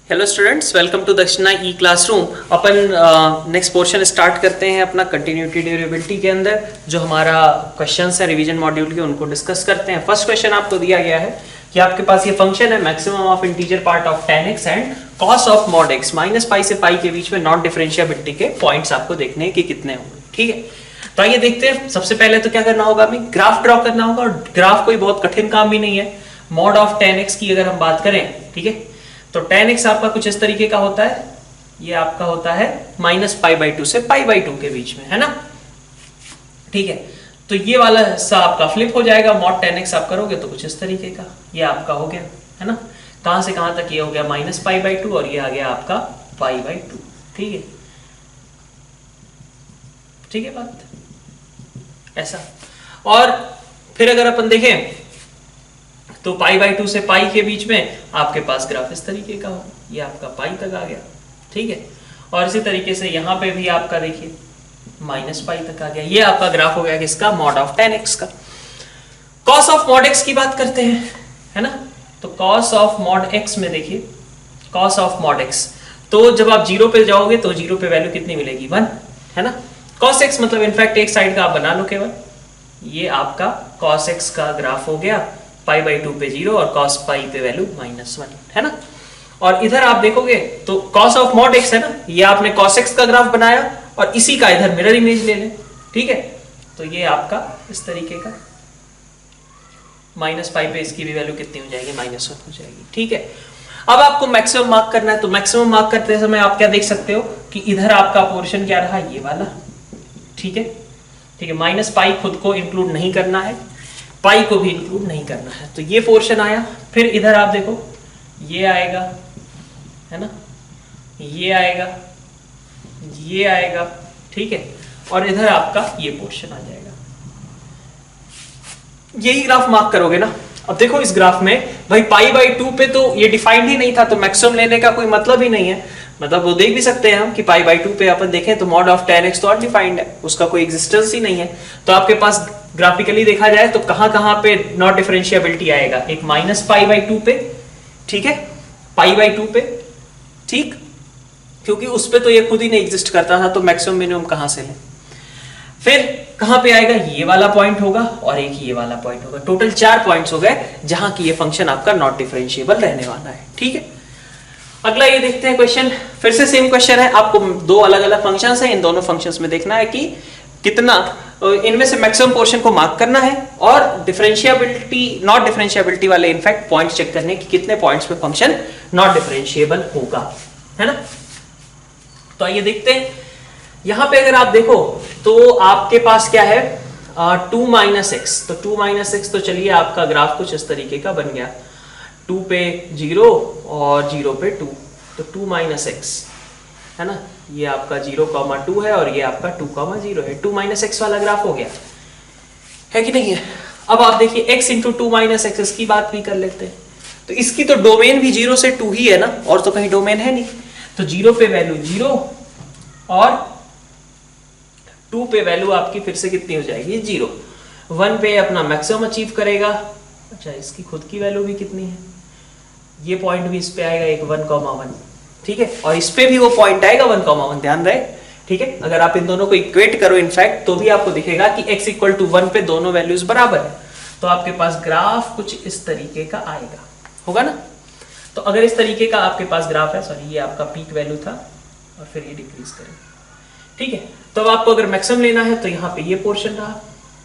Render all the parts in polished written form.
Hello students, welcome to दक्षिणा ई classroom. अपन next portion start करते हैं अपना कंटिन्यूटी ड्यूरेबिलिटी के अंदर। जो हमारा क्वेश्चंस है रिवीजन मॉड्यूल के, उनको डिस्कस करते हैं। फर्स्ट क्वेश्चन आपको दिया गया है कि आपके पास ये फंक्शन है maximum of integer part of tan x and cos of mod x minus पाई से पाई के बीच में नॉन डिफरेंशिएबिलिटी के पॉइंट्स आपको देखने हैं कि कितने होंगे। ठीक है, तो आइए देखते हैं। सबसे पहले तो क्या करना होगा, हमें ग्राफ ड्रॉ करना होगा। और ग्राफ कोई बहुत कठिन काम भी नहीं है। मॉड ऑफ tan x की अगर हम बात करें, ठीक है, तो tan x आपका कुछ इस तरीके का होता है। ये आपका होता है माइनस पाई बाई टू से पाई बाई टू के बीच में, है ना। ठीक है, तो ये वाला हिस्सा आपका फ्लिप हो जाएगा। मॉड tan x आप करोगे तो कुछ इस तरीके का ये आपका हो गया, है ना। कहां से कहां तक ये हो गया माइनस पाई बाई टू, और ये आ गया आपका पाई बाई टू। ठीक है, ठीक है बात ऐसा। और फिर अगर अपन देखें तो पाई बाई टू से पाई के बीच में आपके पास ग्राफ इस तरीके का हो, ये आपका पाई तक आ गया। ठीक है, और इसी तरीके से यहां पे भी आपका देखिए माइनस पाई तक आ गया। ये आपका ग्राफ हो गया किसका, मॉड ऑफ tan x का। cos ऑफ mod x की बात करते हैं, है ना। तो cos ऑफ mod x में देखिए, cos ऑफ mod x, तो जब आप जीरो पे जाओगे तो जीरो पे वैल्यू कितनी मिलेगी, 1, है ना। cos x मतलब इनफैक्ट एक साइड का आप बना लो केवल। ये आपका cos x का ग्राफ हो गया, पाई बाई टू पे 0 और cos पाई पे वैल्यू -1, है ना। और इधर आप देखोगे तो cos ऑफ mod x है ना, ये आपने cos x का ग्राफ बनाया और इसी का इधर मिरर इमेज ले लें। ठीक है, तो ये आपका इस तरीके का माइनस पाई पे इसकी भी वैल्यू कितनी हो जाएगी, -1 हो जाएगी। ठीक है, अब आपको मैक्सिमम मार्क करना है। तो मैक्सिमम मार्क करते समय आप क्या देख सकते हो कि इधर आपका पोर्शन क्या रहा, ये वाला। ठीक है, ठीक है, माइनस पाई खुद को इंक्लूड नहीं करना है, पाई को भी इंक्लूड नहीं करना है। तो ये पोर्शन आया। फिर इधर आप देखो ये आएगा, है ना, ये आएगा, ये आएगा। ठीक है, और इधर आपका ये पोर्शन आ जाएगा। यही ग्राफ मार्क करोगे ना। अब देखो इस ग्राफ में भाई पाई बाई टू पे तो ये डिफाइंड ही नहीं था, तो मैक्सिमम लेने का कोई मतलब ही नहीं है। मतलब वो देख भी सकते हैं हम कि पाई बाई टू पे अपन देखें तो मॉड ऑफ tan x तो अनडिफाइंड है, उसका कोई एग्जिस्टेंस ही नहीं है। तो आपके पास ग्राफिकली देखा जाए तो कहां कहां पे नॉट डिफरेंशिएबिलिटी आएगा, एक माइनस पाई बाई टू पे, ठीक है, पाई बाई टू पे, ठीक, क्योंकि उस पे तो ये खुद ही नहीं एग्जिस्ट करता था, तो मैक्सिमम मिनिमम कहां से लें। फिर कहां पे आएगा, ये वाला पॉइंट होगा और एक ये वाला पॉइंट होगा। टोटल 4 पॉइंट्स हो गए जहां की ये फंक्शन आपका नॉट डिफरेंशिएबल रहने वाला है। ठीक है, अगला ये देखते हैं क्वेश्चन। फिर से सेम क्वेश्चन है, आपको दो अलग अलग फंक्शंस हैं, इन दोनों फंक्शंस में देखना है कि कितना इनमें से मैक्सिमम पोर्शन को मार्क करना है, और डिफरेंशिएबिलिटी नॉट डिफरेंशिएबिलिटी वाले इनफैक्ट पॉइंट चेक करने कि कितने पॉइंट्स पे फंक्शन नॉट डिफरेंशिएबल होगा, है ना। तो आइए देखते हैं। यहां पे अगर आप देखो तो आपके पास क्या है, 2 माइनस एक्स। तो 2 माइनस एक्स, तो चलिए आपका ग्राफ कुछ इस तरीके का बन गया। 2 पे 0 और 0 पे 2, तो 2 माइनस एक्स, है ना। ये आपका 0,2 है और ये आपका 2,0 है। 2 माइनस एक्स वाला ग्राफ हो गया, है कि नहीं है। अब आप देखिए x इंटू 2 माइनस एक्स, इसकी बात भी कर लेते हैं। तो इसकी तो डोमेन भी 0 से 2 ही है ना, और तो कहीं डोमेन है नहीं। तो 0 पे वैल्यू 0 और 2 पे वैल्यू आपकी फिर से कितनी हो जाएगी, 0। 1 पे अपना मैक्सिमम अचीव करेगा। अच्छा, इसकी खुद की वैल्यू भी कितनी है, ये पॉइंट भी इस पे आएगा एक 1,1, ठीक है, और इस पे भी वो पॉइंट आएगा 1,1, ध्यान रहे। ठीक है, अगर आप इन दोनों को इक्वेट करो इनफैक्ट तो भी आपको दिखेगा कि x इक्वल टू 1 पे दोनों वैल्यूज बराबर है। तो आपके पास ग्राफ कुछ इस तरीके का आएगा, होगा ना। तो अगर इस तरीके का आपके पास ग्राफ है, सॉरी ये आपका पीक वैल्यू था और फिर ये डिक्रीज करेगा। ठीक है, तो अब आपको अगर मैक्सिमम लेना है तो यहाँ पे ये पोर्शन रहा,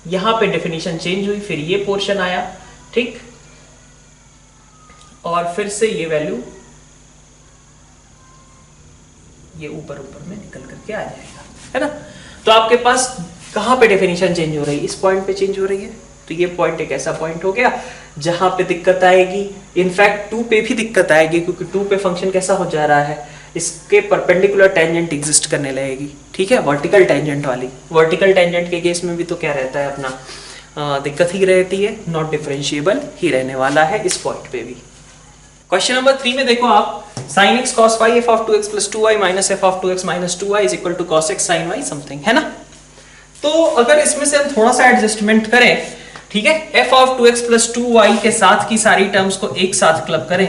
यहाँ पे डेफिनेशन चेंज हुई, फिर ये पोर्शन आया, ठीक, और फिर से ये वैल्यू ये ऊपर ऊपर में निकल करके आ जाएगा, है ना। तो आपके पास कहां पे डेफिनेशन चेंज हो रही है, इस पॉइंट पे चेंज हो रही है। तो ये पॉइंट एक ऐसा पॉइंट हो गया जहां पे दिक्कत आएगी। इनफैक्ट 2 पे भी दिक्कत आएगी, क्योंकि 2 पे फंक्शन कैसा हो जा रहा है, इसके परपेंडिकुलर टेंजेंट एग्जिस्ट करने लगेगी। ठीक है, वर्टिकल टेंजेंट वाली। वर्टिकल टेंजेंट के केस में भी तो क्या रहता है अपना, दिक्कत ही रहती है, नॉट डिफरेंशिएबल ही रहने वाला है इस पॉइंट पे भी। क्वेश्चन नंबर 3 में देखो आप, sin x cos phi f of 2x plus 2y minus f of 2x minus 2y is equal to cos x sin y something, है ना। तो अगर इसमें से हम थोड़ा सा एडजस्टमेंट करें, ठीक है, f of 2x plus 2y के साथ की सारी टर्म्स को एक साथ क्लब करें,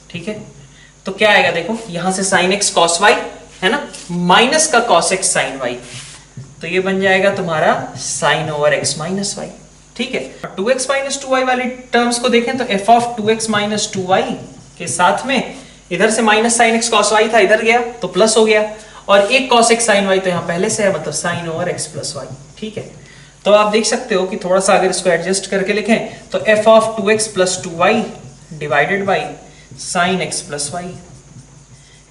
ठीक है, तो क्या आएगा देखो, यहां से साइन एक्स कॉस वाई है ना, माइनस का कॉस एक्स साइन वाई, तो ये बन जाएगा तुम्हारा sine over X minus Y. ठीक है, 2x माइनस 2y वाली टर्म्स को देखें तो f of 2x minus 2y के साथ में इधर से minus sine X cos Y था, इधर गया तो प्लस हो गया, और एक कॉस एक्स साइन वाई तो यहाँ पहले से है, मतलब sine over X plus Y. ठीक है, तो आप देख सकते हो कि थोड़ा सा अगर इसको एडजस्ट करके लिखें तो f of 2x plus 2y divided by sine X plus Y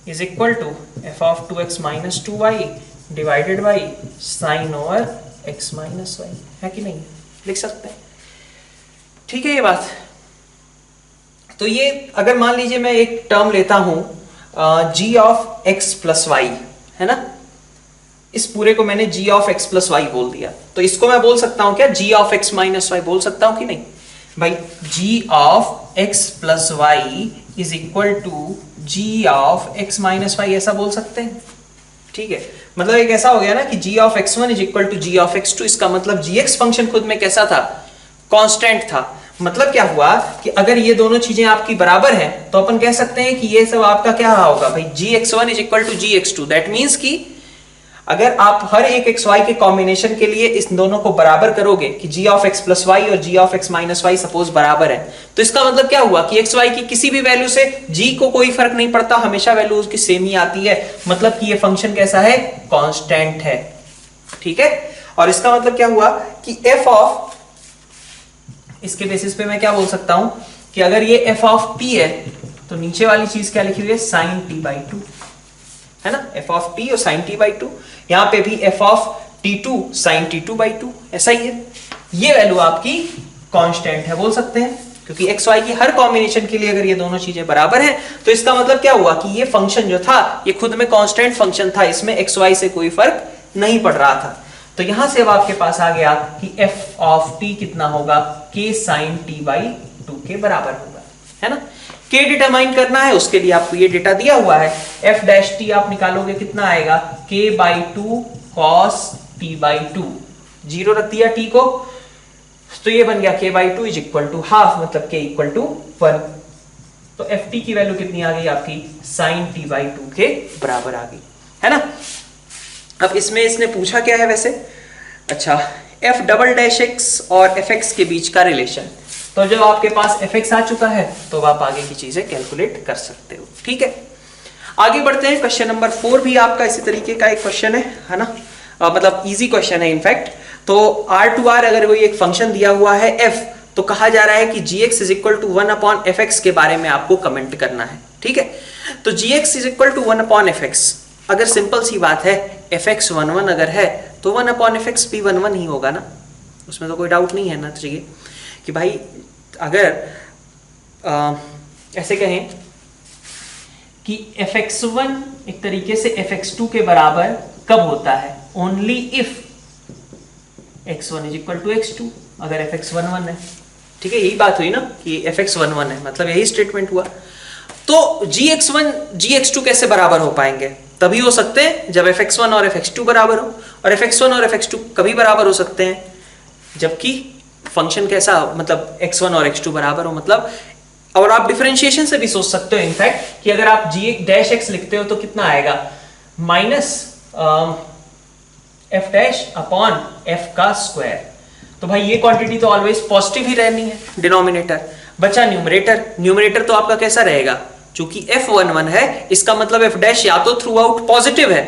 is equal to f of 2x minus 2y divided by sine over x minus Y, है कि नहीं, लिख सकते हैं। ठीक है ये बात। तो ये अगर मान लीजिए मैं एक टर्म लेता हूं g of x plus Y, है ना, इस पूरे को मैंने g of x plus Y बोल दिया, तो इसको मैं बोल सकता हूं क्या g of x minus Y बोल सकता हूं कि नहीं भाई, g of x plus Y is equal to g of x minus Y, ऐसा बोल सकते हैं। ठीक है, मतलब एक ऐसा हो गया ना कि g of x1 is equal to g of x2, इसका मतलब gx फंक्शन खुद में कैसा था, कांस्टेंट था। मतलब क्या हुआ कि अगर ये दोनों चीजें आपकी बराबर हैं तो अपन कह सकते हैं कि ये सब आपका क्या होगा भाई, gx1 is equal to gx2, that means कि अगर आप हर एक xy के कॉम्बिनेशन के लिए इस दोनों को बराबर करोगे कि g of x plus Y और g of x minus Y suppose बराबर है, तो इसका मतलब क्या हुआ कि xy की किसी भी वैल्यू से g को कोई फर्क नहीं पड़ता, हमेशा वैल्यू उसकी सेम ही आती है, मतलब कि ये फंक्शन कैसा है, कांस्टेंट है। ठीक है, और इसका मतलब क्या हुआ कि f ऑफ, इसके बेसिस पे मैं क्या बोल सकता हूं कि अगर ये f ऑफ t है तो नीचे वाली चीज क्या लिखी हुई है, साइन t बाई 2, है ना, f ऑफ t और साइन t बाई 2, यहां पे भी f of t2 sign t2 by 2, ऐसा ही है। ये वैल्यू आपकी कांस्टेंट है बोल सकते हैं, क्योंकि x y की हर कॉम्बिनेशन के लिए अगर ये दोनों चीजें बराबर हैं तो इसका मतलब क्या हुआ कि ये फंक्शन जो था ये खुद में कांस्टेंट फंक्शन था, इसमें x y से कोई फर्क नहीं पड़ रहा था। तो यहां से अब आपके पास आ गया कि f ऑफ t कितना होगा, k साइन t बाई 2 के बराबर होगा, है ना। k डिटरमाइन करना है, उसके लिए आपको ये डेटा दिया हुआ है, f डैश t आप निकालोगे कितना आएगा, k by 2 cos t by 2, zero रख दिया t को, तो ये बन गया k by 2 is equal to half, मतलब k इक्वल टू 1। तो एफ टी की वैल्यू कितनी आ गई आपकी, साइन t बाई 2 के बराबर आ गई, है ना। अब इसमें इसने पूछा क्या है वैसे, अच्छा f डबल डैश x और fx के बीच का रिलेशन, तो जब आपके पास fx आ चुका है तो आप आगे की चीजें कैलकुलेट कर सकते हो। ठीक है, आगे बढ़ते हैं। क्वेश्चन नंबर 4 भी आपका इसी तरीके का एक क्वेश्चन है ना, मतलब इजी क्वेश्चन है इनफैक्ट। तो r टू r अगर कोई एक फंक्शन दिया हुआ है f, तो कहा जा रहा है कि gx is equal to 1 upon fx के बारे में आपको कमेंट करना है। ठीक है, तो gx is equal to 1 upon fx, अगर सिंपल सी बात है fx 1 1 अगर है तो 1 अपॉन fx भी 1 1 ही होगा ना, उसमें तो कोई डाउट नहीं है ना। चाहिए कि भाई अगर ऐसे कहें कि fx1 एक तरीके से fx2 के बराबर कब होता है, only if x1 is equal to x2, अगर fx 1 1 है। ठीक है, यही बात हुई ना कि fx 1 1 है, मतलब यही स्टेटमेंट हुआ। तो gx1 gx2 कैसे बराबर हो पाएंगे, तभी हो सकते हैं जब fx1 और fx2 बराबर हो, और fx1 और fx2 कभी बराबर हो सकते हैं जबकि फंक्शन कैसा, मतलब x1 और x2 बराबर हो, मतलब। और आप डिफरेंशिएशन से भी सोच सकते हो इनफैक्ट कि अगर आप g डैश x लिखते हो तो कितना आएगा, minus f dash upon f का स्क्वायर। तो भाई ये क्वांटिटी तो ऑलवेज पॉजिटिव ही रहनी है, डिनोमिनेटर बचा न्यूमरेटर, न्यूमरेटर तो आपका कैसा रहेगा, चूंकि f1 1 है इसका मतलब f डैश या तो थ्रू आउट पॉजिटिव है,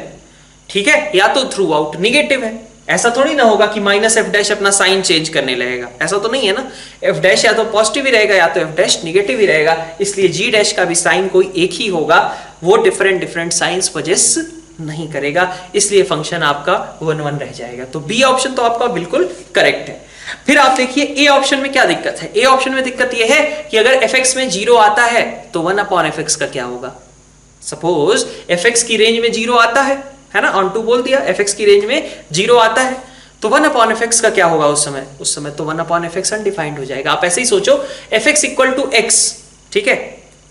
ठीक है, या तो थ्रू आउट निगेटिव है। ऐसा थोड़ी ना होगा कि माइनस f डैश अपना साइन चेंज करने लगेगा, ऐसा तो नहीं है ना। f डैश या तो पॉजिटिव ही रहेगा या तो f डैश निगेटिव ही रहेगा, इसलिए g डैश का भी साइन कोई एक ही होगा, वो डिफरेंट डिफरेंट साइंस पजेस नहीं करेगा, इसलिए फंक्शन आपका 1 1 रह जाएगा। तो बी ऑप्शन तो आपका बिल्कुल करेक्ट है। फिर आप देखिए ए ऑप्शन में क्या दिक्कत है। ए ऑप्शन में दिक्कत यह है कि अगर fx में 0 आता है तो 1 अपॉन fx का क्या होगा। सपोज fx की रेंज में 0 आता है ना, ऑन टू बोल दिया, fx की रेंज में 0 आता है तो 1 अपॉन fx का क्या होगा उस समय तो 1 अपॉन fx अनडिफाइंड हो जाएगा। आप ऐसे ही सोचो fx इक्वल टू x, ठीक है,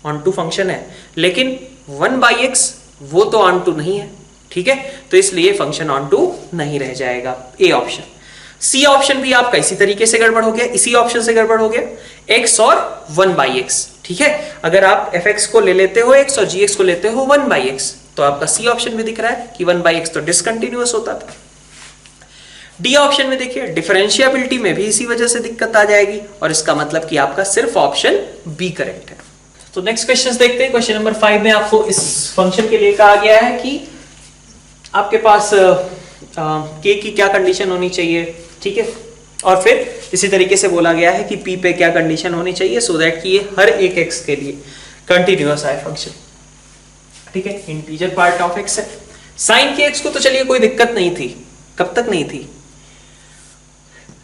ऑन टू फंक्शन है, लेकिन 1/x वो तो ऑन टू नहीं है, ठीक है, तो इसलिए फंक्शन ऑन टू नहीं रह जाएगा। A option. सी ऑप्शन भी आपका इसी तरीके से गड़बड़ हो गया, इसी ऑप्शन से गड़बड़ हो गया, x और 1/x, ठीक है, अगर आप fx को ले लेते हो x और gx को लेते हो 1/x, तो आपका सी ऑप्शन में दिख रहा है कि 1/x तो डिसकंटिन्यूअस होता था। डी ऑप्शन में देखिए डिफरेंशिएबिलिटी में भी इसी वजह से दिक्कत आ जाएगी, और इसका मतलब कि आपका सिर्फ ऑप्शन बी करेक्ट है। तो नेक्स्ट क्वेश्चन देखते हैं। क्वेश्चन नंबर 5 में आपको इस फंक्शन के लिए कहा गया है कि आपके पास के की क्या कंडीशन होनी चाहिए, ठीक है, और फिर इसी तरीके से बोला गया है कि पी पे क्या कंडीशन होनी चाहिए सो दैट कि ये हर एक एक्स के लिए कंटिन्यूअस आए फंक्शन, ठीक है। इंटीजर पार्ट ऑफ एक्स है। साइन के एक्स को तो चलिए कोई दिक्कत नहीं थी, कब तक नहीं थी,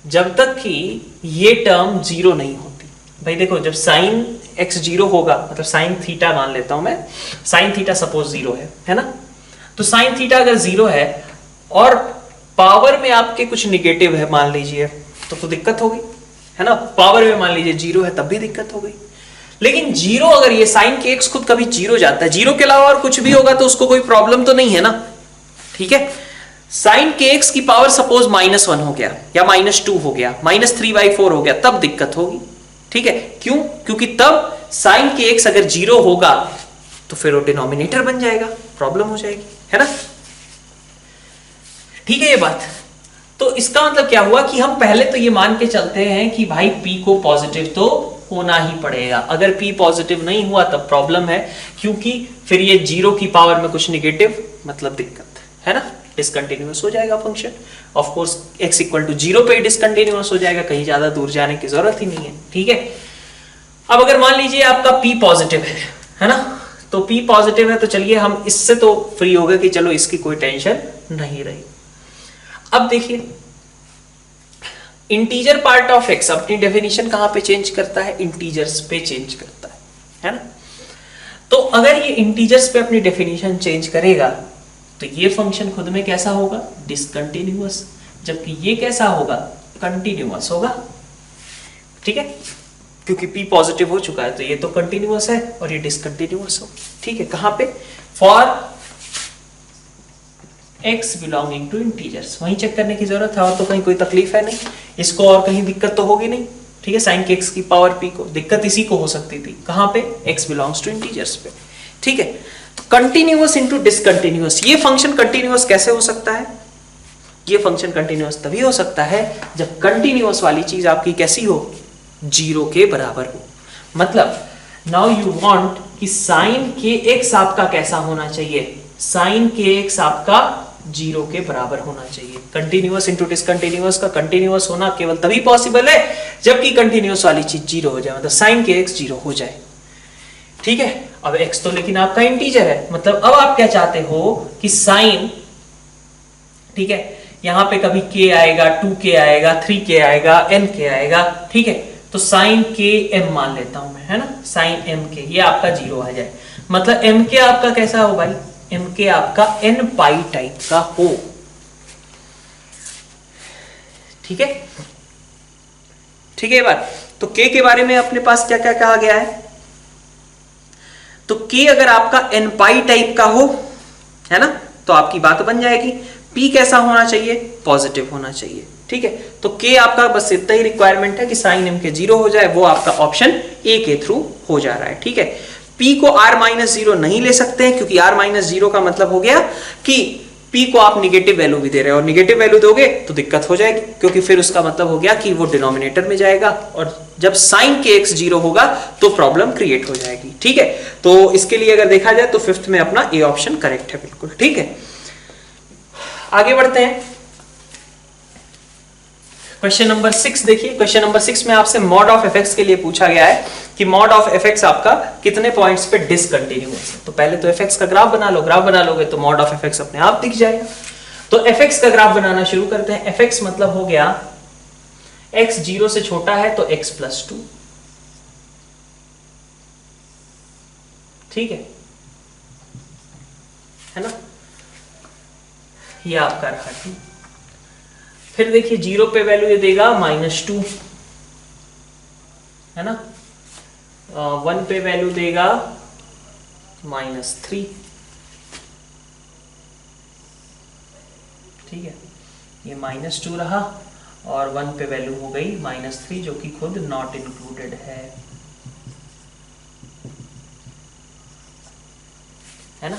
जब तक कि ये टर्म जीरो नहीं होती। भाई देखो, जब साइन एक्स जीरो होगा, मतलब साइन थीटा मान लेता हूं मैं, साइन थीटा सपोज जीरो है ना, तो साइन थीटा अगर जीरो है और पावर में आपके कुछ निगेटिव है मान लीजिए, तो दिक्कत होगी, है ना। पावर में मान लीजिए जीरो है तब भी दिक्कत हो गई। लेकिन जीरो अगर ये साइन के एक्स खुद कभी जीरो जाता है, जीरो के अलावा और कुछ भी होगा तो उसको कोई प्रॉब्लम तो नहीं है ना, ठीक है। साइन के एक्स की पावर सपोज -1 हो गया या -2 हो गया, -3/4 हो गया, तब दिक्कत होगी, ठीक है। क्यों? क्योंकि तब साइन के एक्स अगर जीरो होगा तो फिर वो डिनोमिनेटर बन जाएगा, प्रॉब्लम हो जाएगी, है ना, ठीक है ये बात। तो इसका मतलब क्या हुआ कि हम पहले तो ये मान के चलते हैं कि भाई P को पॉजिटिव तो होना ही पड़ेगा। अगर P पॉजिटिव नहीं हुआ तब प्रॉब्लम है, क्योंकि फिर ये जीरो की पावर में कुछ निगेटिव, मतलब दिक्कत है ना, डिसकंटिन्यूअस हो जाएगा फंक्शन। ऑफ कोर्स x = 0 पे डिसकंटिन्यूअस हो जाएगा, कहीं ज्यादा दूर जाने की जरूरत ही नहीं है, ठीक है। अब अगर मान लीजिए आपका P पॉजिटिव है ना, तो P पॉजिटिव है तो चलिए हम इससे तो फ्री हो गए कि चलो इसकी कोई टेंशन नहीं रही। अब देखिए इंटीजर पार्ट ऑफ एक्स अपनी डेफिनेशन कहां पे चेंज करता है, इंटीजर्स पे चेंज करता है ना। तो अगर ये इंटीजर्स पे अपनी डेफिनेशन चेंज करेगा तो ये फंक्शन खुद में कैसा होगा, डिसकंटिन्यूअस, जबकि ये कैसा होगा, कंटिन्यूअस होगा, ठीक है, क्योंकि P पॉजिटिव हो चुका है तो ये तो कंटिन्यूअस है और ये डिसकंटिन्यूअस हो, ठीक है। कहां पे, for x belonging to integers, वहीं चेक करने की जरूरत है, और तो कहीं कोई तकलीफ है नहीं इसको, और कहीं दिक्कत तो होगी नहीं, ठीक है। साइन के x की पावर p को दिक्कत इसी को हो सकती थी, कहां पे, x बिलोंग्स टू इंटीजर्स पे, ठीक है। तो कंटिन्यूअस इनटू डिसकंटिन्यूअस, ये फंक्शन कंटिन्यूअस कैसे हो सकता है, ये फंक्शन कंटिन्यूअस तभी हो सकता है जब कंटिन्यूअस वाली चीज आपकी कैसी हो, जीरो के बराबर हो। मतलब नाउ यू वांट कि साइन के x आपका कैसा होना चाहिए, साइन के x आपका जीरो के बराबर होना चाहिए। कंटिन्यूअस इंटू डिसकंटिन्यूअस का कंटिन्यूअस होना केवल तभी पॉसिबल है जबकि कंटिन्यूअस वाली चीज जीरो हो जाए, मतलब साइन के x जीरो हो जाए, ठीक है। अब x तो लेकिन आपका इंटीजर है, मतलब अब आप क्या चाहते हो कि साइन, ठीक है, यहां पे कभी k आएगा, 2k आएगा, 3k आएगा, nk आएगा, ठीक है। तो साइन के m मान लेता हूं मैं, है ना, साइन mk, ये आपका जीरो आ जाए, मतलब mk आपका कैसा हो भाई, mk आपका n पाई टाइप का हो, ठीक है, ठीक है बात। तो k के बारे में अपने पास क्या क्या कहा गया है, तो k अगर आपका n पाई टाइप का हो, है ना, तो आपकी बात बन जाएगी। p कैसा होना चाहिए, पॉजिटिव होना चाहिए, ठीक है। तो k आपका बस इतना ही रिक्वायरमेंट है कि साइन m के जीरो हो जाए, वो आपका ऑप्शन a के थ्रू हो जा रहा है, ठीक है। p को r-0 नहीं ले सकते हैं क्योंकि r-0 का मतलब हो गया कि p को आप निगेटिव वैल्यू भी दे रहे हो, और निगेटिव वैल्यू दोगे तो दिक्कत हो जाएगी, क्योंकि फिर उसका मतलब हो गया कि वो डिनोमिनेटर में जाएगा, और जब साइन के x जीरो होगा तो प्रॉब्लम क्रिएट हो जाएगी, ठीक है। तो इसके लिए अगर देखा जाए तो फिफ्थ में अपना ए ऑप्शन करेक्ट है, बिल्कुल ठीक है। आगे बढ़ते हैं, क्वेश्चन नंबर 6 देखिए। क्वेश्चन नंबर 6 में आपसे मॉड ऑफ fx के लिए पूछा गया है कि मॉड ऑफ fx आपका कितने पॉइंट्स पे डिसकंटिन्यूअस है। तो पहले तो fx का ग्राफ बना लो, ग्राफ बना लोगे तो मॉड ऑफ fx अपने आप दिख जाएगा। तो fx का ग्राफ बनाना शुरू करते हैं। fx मतलब हो गया x 0 से छोटा है तो x + 2, ठीक है ना, ये आपका रहा 2। फिर देखिए 0 पे वैल्यू ये देगा -2, है ना, 1 पे वैल्यू देगा -3, ठीक है, ये -2 रहा, और 1 पे वैल्यू हो गई -3 जो कि खुद नॉट इंक्लूडेड है, है ना।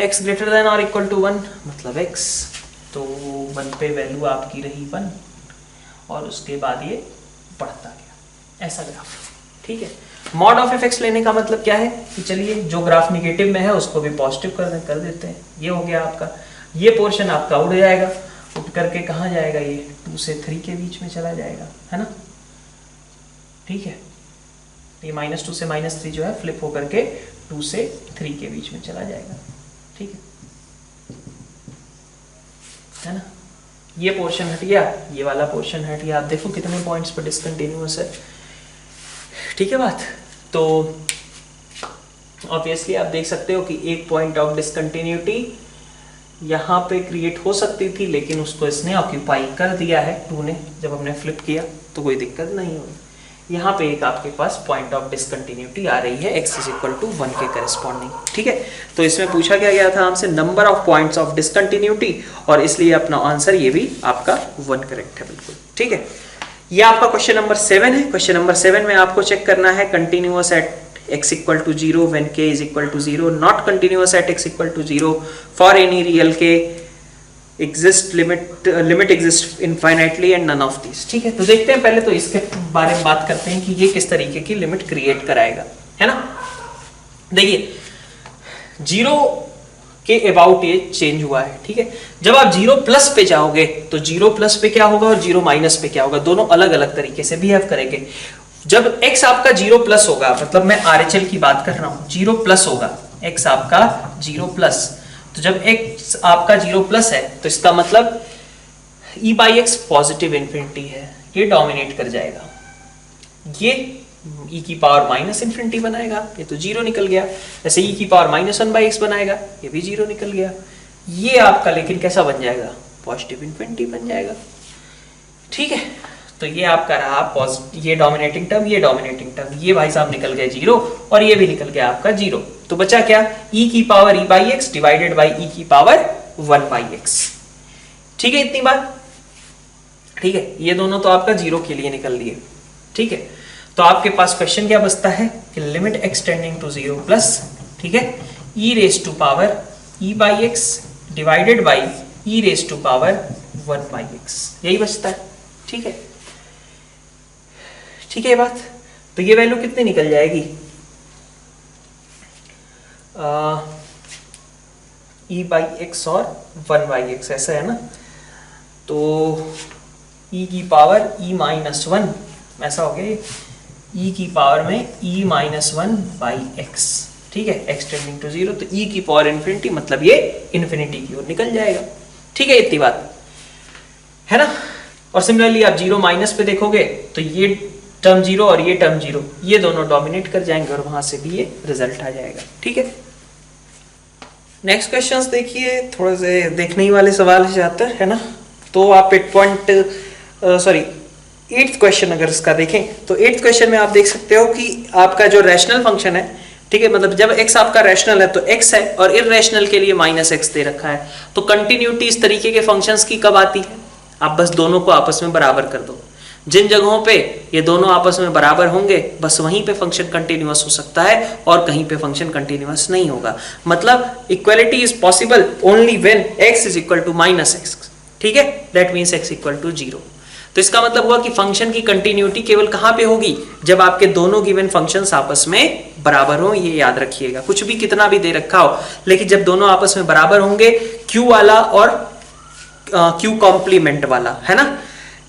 x ग्रेटर देन और इक्वल टू 1 मतलब x, तो 1 पे वैल्यू आपकी रही 1 और उसके बाद ये बढ़ता गया, ऐसा ग्राफ। ठीक है, मॉड ऑफ fx लेने का मतलब क्या है कि चलिए जो ग्राफ निगेटिव में है उसको भी पॉजिटिव कर देते हैं। ये हो गया आपका, ये पोर्शन आपका उड़ जाएगा, उठ करके कहाँ जाएगा, ये 2 से 3 के बीच में चला जाएगा, है ना। ठीक है, ये -2 से -3 जो है फ्लिप होकर के 2 से 3 के बीच में चला जाएगा। ठीक है ना। ये पोर्शन हट गया, ये वाला पोर्शन हट गया। आप देखो कितने पॉइंट्स पर डिसकंटिन्यूअस है। ठीक है बात। तो ऑब्वियसली आप देख सकते हो कि एक पॉइंट ऑफ डिसकंटिन्यूटी यहाँ पे क्रिएट हो सकती थी, लेकिन उसको इसने ऑक्यूपाई कर दिया है 2 ने, जब हमने फ्लिप किया तो कोई दिक्कत नहीं हुई। यहाँ पे एक आपके पास पॉइंट ऑफ डिसकंटिन्यूटी आ रही है x इज इक्वल टू 1 के करस्पॉन्डिंग। ठीक है, तो इसमें पूछा गया था हमसे number of points of discontinuity, और इसलिए अपना आंसर ये भी आपका 1 करेक्ट है बिल्कुल। ठीक है, ये आपका क्वेश्चन नंबर 7 है। क्वेश्चन नंबर 7 में आपको चेक करना है continuous at x equal to 0 when k is equal to 0, not continuous at x equal to 0 for any real k exist limit exists infinitely and none of these। ठीक है, तो देखते हैं पहले तो इसके बारे में बात करते हैं कि ये किस तरीके की लिमिट क्रिएट कराएगा, है ना। देखिए 0 के अबाउट ये चेंज हुआ है। ठीक है, जब आप 0 प्लस पे जाओगे तो 0 प्लस पे क्या होगा और 0 माइनस पे क्या होगा, दोनों अलग अलग तरीके से बिहेव करेंगे। जब x आपका 0 प्लस होगा, मतलब मैं RHL की बात कर रहा हूं, 0 प्लस होगा, x आपका 0 प्लस, तो जब x आपका 0 प्लस है तो इसका मतलब e by x positive infinity है, ये डोमिनेट कर जाएगा। ये e की पावर माइनस इन्फिनिटी बनाएगा, ये तो 0 निकल गया। जैसे e की पावर -1 बाई एक्स बनाएगा, ये भी 0 निकल गया। ये आपका लेकिन कैसा बन जाएगा, पॉजिटिव इन्फिनिटी बन जाएगा। ठीक है, तो ये आपका रहा ये डोमिनेटिंग टर्म, ये डोमिनेटिंग टर्म, ये भाई साहब निकल गए 0 और ये भी निकल गया आपका 0। तो बचा क्या, e की power e by x divided by e की पावर 1 बाई एक्स। ठीक है, इतनी बात। ठीक है, ये दोनों तो आपका 0 के लिए निकल लिए। ठीक है, तो आपके पास क्वेश्चन क्या बचता है कि limit x tending to 0 plus, ठीक है, e raise to power e by x divided by e raise to power 1 by x, यही बचता है। ठीक है, ठीक है ये बात। तो ये वैल्यू कितनी निकल जाएगी, e बाई एक्स और 1 बाई एक्स, ऐसा है ना। तो e की पावर e माइनस 1, ऐसा हो गया, e की पावर में e माइनस 1 बाई एक्स। ठीक है, x टेंडिंग टू 0, तो e की पावर इन्फिनिटी, मतलब ये इन्फिनिटी की ओर निकल जाएगा। ठीक है, इतनी बात है ना। और सिमिलरली आप 0 माइनस पे देखोगे तो ये टर्म 0 और ये टर्म 0, ये दोनों डोमिनेट कर जाएंगे और वहां से भी ये रिजल्ट आ जाएगा। ठीक है, नेक्स्ट क्वेश्चंस देखिए, थोड़े से देखने ही वाले सवाल जाते है ना। तो आप 8th क्वेश्चन अगर इसका देखें तो 8th क्वेश्चन में आप देख सकते हो कि आपका जो रैशनल फंक्शन है, ठीक है, मतलब जब x आपका रैशनल है तो x है और इररेशनल के लिए -x दे रखा है। तो कंटिन्यूटी इस तरीके के फंक्शंस की कब आती है, आप बस दोनों को आपस में बराबर कर दो। जिन जगहों पे ये दोनों आपस में बराबर होंगे बस वहीं पे फंक्शन कंटिन्यूअस हो सकता है और कहीं पे फंक्शन कंटिन्यूअस नहीं होगा। मतलब equality is possible only when x is equal to -x। ठीक है, that means x equal to 0। तो इसका मतलब हुआ कि फंक्शन की कंटिन्यूटी केवल कहां पे होगी, जब आपके दोनों गिवन फंक्शंस आपस में बराबर हो। ये याद रखिएगा, कुछ भी कितना भी दे रखा हो, लेकिन जब दोनों आपस में बराबर होंगे, q वाला और q कॉम्प्लीमेंट वाला, है ना,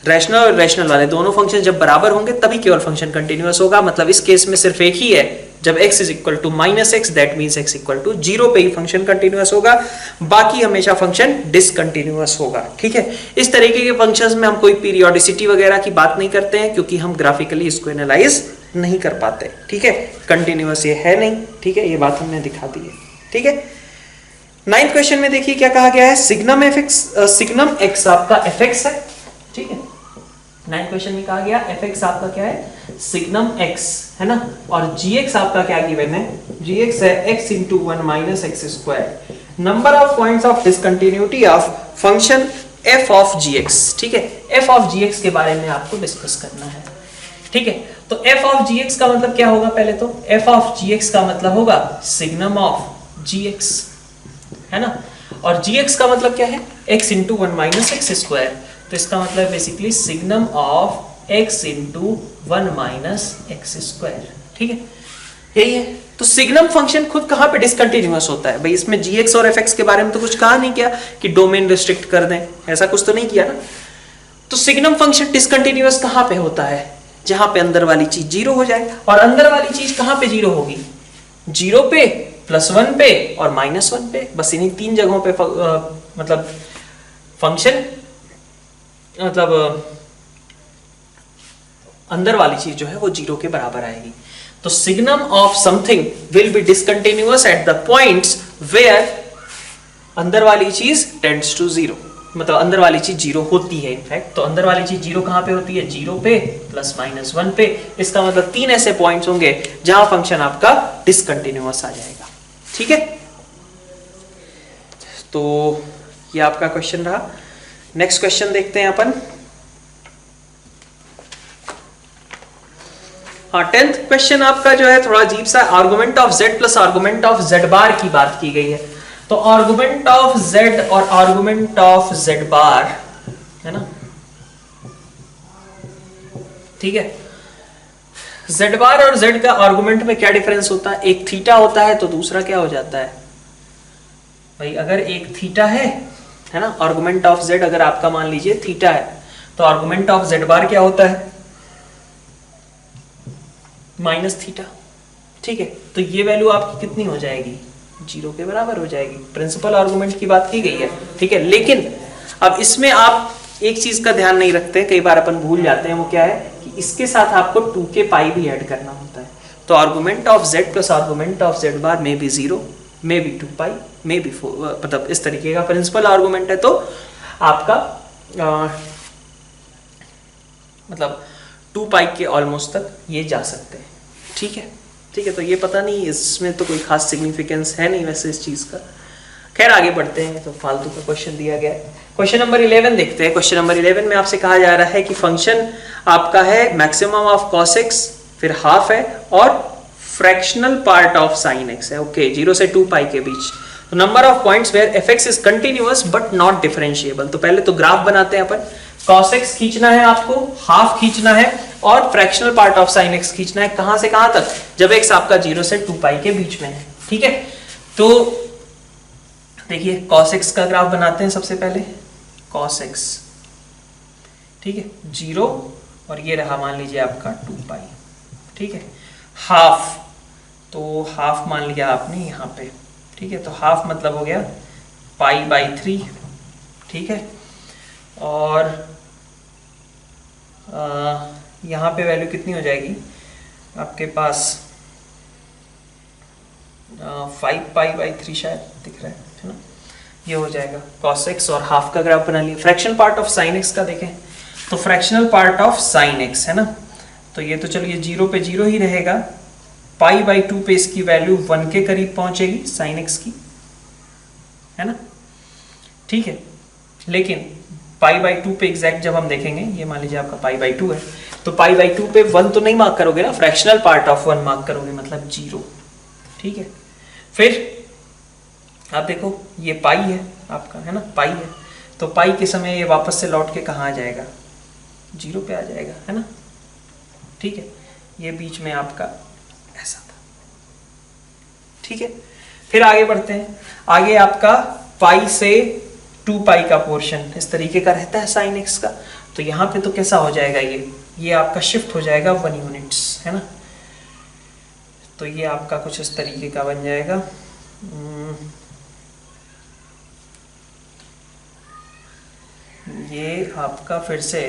रैशनल और रैशनल वाले दोनों फंक्शन जब बराबर होंगे तभी केवल फंक्शन कंटिन्यूअस होगा। मतलब इस केस में सिर्फ एक ही है, जब x is equal to -x, that means x equal to 0 पे ही फंक्शन कंटिन्यूअस होगा, बाकी हमेशा फंक्शन डिसकंटिन्यूअस होगा। ठीक है, इस तरीके के फंक्शंस में हम कोई पीरियोडिसिटी वगैरह की बात नहीं करते हैं, क्योंकि हम ग्राफिकली इसको एनालाइज नहीं कर पाते। ठीक है, कंटिन्यूअस ये है नहीं। ठीक है, ये बात हमने दिखा दी है। ठीक है, 9th क्वेश्चन में देखिए क्या कहा गया है, सिग्नम x आपका fx है। ठीक है, 9th क्वेश्चन में कहा गया fx आपका क्या है, सिग्नम x, है ना, और gx आपका क्या गिवन है, gx है x into 1 minus x square. Number of points of discontinuity of function f of gx। ठीक है, f ऑफ gx के बारे में आपको डिस्कस करना है। ठीक है, तो f ऑफ gx का मतलब क्या होगा, पहले तो f ऑफ gx का मतलब होगा सिग्नम ऑफ gx, है ना। और gx का मतलब क्या है, x into 1 minus x square, तो इसका मतलब basically signum of x into 1 minus x square, ठीक है, यही है। तो सिग्नम फंक्शन खुद कहां पे डिसकंटिन्यूअस होता है भाई, इसमें gx और fx के बारे में तो कुछ कहा नहीं किया कि डोमेन रिस्ट्रिक्ट कर दें, ऐसा कुछ तो नहीं किया ना। तो सिग्नम फंक्शन डिसकंटिन्यूअस कहां पे होता है, जहां पे अंदर वाली चीज जीरो हो जाए, और अंदर वाली चीज कहां पे जीरो होगी, 0 पे, +1 पे और -1 पे, बस इन्हीं 3 जगहों पे मतलब फंक्शन मतलब अंदर वाली चीज जो है वो 0 के बराबर आएगी। तो signum of something will be discontinuous at the points where अंदर वाली चीज टेंड्स टू 0, मतलब अंदर वाली चीज 0 होती है इनफैक्ट। तो अंदर वाली चीज 0 कहां पे होती है, 0 पे, +-1 पे। इसका मतलब 3 ऐसे पॉइंट्स होंगे जहां फंक्शन आपका डिसकंटिन्यूअस आ जाएगा, ठीक है। तो ये आपका क्वेश्चन रहा। नेक्स्ट क्वेश्चन देखते हैं अपन। हाँ, 10th क्वेश्चन आपका जो है थोड़ा अजीब सा, argument of z plus argument of z बार की बात की गई है। तो आर्गुमेंट ऑफ z और आर्गुमेंट ऑफ z बार, है ना, ठीक है। z बार और z का आर्गुमेंट में क्या डिफरेंस होता है, एक थीटा होता है तो दूसरा क्या हो जाता है भाई, अगर एक थीटा है ना, आर्गुमेंट ऑफ z अगर आपका मान लीजिए थीटा है, तो आर्गुमेंट ऑफ z बार क्या होता है, -θ, ठीक है। तो ये वैल्यू आपकी कितनी हो जाएगी, 0 के बराबर हो जाएगी। प्रिंसिपल आर्गुमेंट की बात की गई है, ठीक है। लेकिन अब इसमें आप एक चीज का ध्यान नहीं रखते, कई बार अपन भूल जाते हैं, वो क्या है कि इसके साथ आपको 2 पाई भी ऐड करना होता है। तो argument of z plus argument of z बार में भी 0, में भी 2 पाई, में भी 4, मतलब इस तरीके का प्रिंसिपल आर्गुमेंट है। तो आपका मतलब 2 पाई के ऑलमोस्ट तक ये जा सकते हैं, ठीक है, ठीक है। तो ये पता नहीं, इसमें तो कोई खास सिग्निफिकेंस है नहीं वैसे इस चीज का। खैर आगे बढ़ते हैं, तो फालतू का क्वेश्चन दिया गया है। क्वेश्चन नंबर 11 देखते हैं। क्वेश्चन नंबर 11 में आपसे कहा जा रहा है कि फंक्शन आपका है मैक्सिमम ऑफ cos x, फिर हाफ है, और fractional part of sin x है, ओके, 0 से 2 पाई के बीच। तो number of points where fx is continuous but not differentiable. तो पहले तो ग्राफ बनाते हैं अपन। cos x खींचना है आपको, हाफ खींचना है, और fractional part of sin x खींचना है। कहां से कहां तक, जब x आपका 0 से 2 पाई के बीच में है, ठीक है। तो देखिए cos x का ग्राफ बनाते हैं सबसे पहले। cos x, ठीक है, 0, और ये रहा मान लीजिए आपका 2 पाई, ठीक है। हाफ, तो हाफ मान लिया आपने यहाँ पे, ठीक है। तो हाफ मतलब हो गया π/3, ठीक है। और यहाँ पे वैल्यू कितनी हो जाएगी आपके पास, 5π/3 शायद दिख रहा है ना, ये हो जाएगा cos x। और हाफ का ग्राफ बना लिया। Fractional part of sin x का देखें, तो fractional part of sin x है ना, तो ये तो चलो ये 0 पे 0 ही रहेगा, π/2 पे इसकी वैल्यू 1 के करीब पहुंचेगी sin x की, है ना, ठीक है। लेकिन π/2 पे एग्जैक्ट जब हम देखेंगे, ये मान लीजिए आपका π/2 है, तो π/2 पे 1 तो नहीं मार्क करोगे ना, फ्रैक्शनल पार्ट ऑफ 1 मार्क करोगे, मतलब 0, ठीक है। फिर आप देखो ये पाई है आपका, है ना, पाई है, तो पाई के समय ये वापस से लौट के कहाँ आ जाएगा, 0 पे आ जाएगा, है ना, ठीक है। ये बीच में आपका ऐसा था, ठीक है। फिर आगे बढ़ते हैं। आगे आपका पाई से 2 पाई का पोर्शन इस तरीके का रहता है sin x का। तो यहाँ पे तो कैसा हो जाएगा, ये आपका शिफ्ट हो जाएगा 1 यूनिट्स, है ना। तो ये आपका कुछ इस तरीके का बन जाएगा। ये आपका फिर से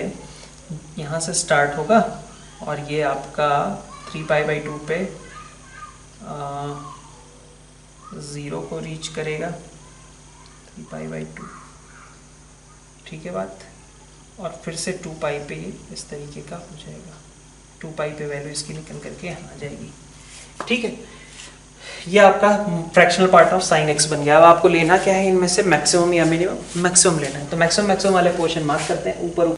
यहाँ से स्टार्ट होगा, और ये आपका 3π/2 पे 0 को रीच करेगा, 3π/2, ठीक है बात। और फिर से 2 पाई पे ये इस तरीके का हो जाएगा, 2 पाई पे वैल्यू इसकी निकल करके यहाँ आ जाएगी, ठीक है। ये आपका fractional part of sin x बन गया। अब आपको लेना क्या है इनमें से, मैक्सिमम या मिनिमम, मैक्सिमम लेना है। तो मैक्सिमम वाले पोर्शन मार्क करते हैं ऊपर।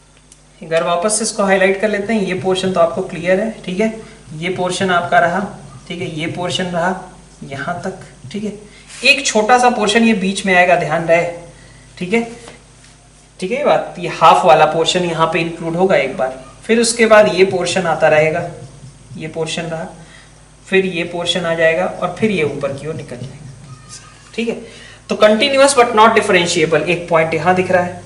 एक बार वापस से इसको हाईलाइट कर लेते हैं। ये पोर्शन तो आपको क्लियर है, ठीक है। ये पोर्शन आपका रहा, ठीक है, ये पोर्शन रहा यहाँ तक, ठीक है। एक छोटा सा पोर्शन ये बीच में आएगा, ध्यान रहे, ठीक है, ठीक है ये बात, ये हाफ वाला पोर्शन यहाँ पे इंक्लूड होगा एक बार, फिर उसके बाद ये पोर्शन आता रहेगा, ये पोर्शन रहा, फिर ये पोर्शन आ जाएगा और फिर ये ऊपर की ओर निकल जाएगा, ठीक है। तो कंटिन्यूअस बट नॉट डिफरेंशिएबल, एक पॉइंट यहाँ दिख रहा है,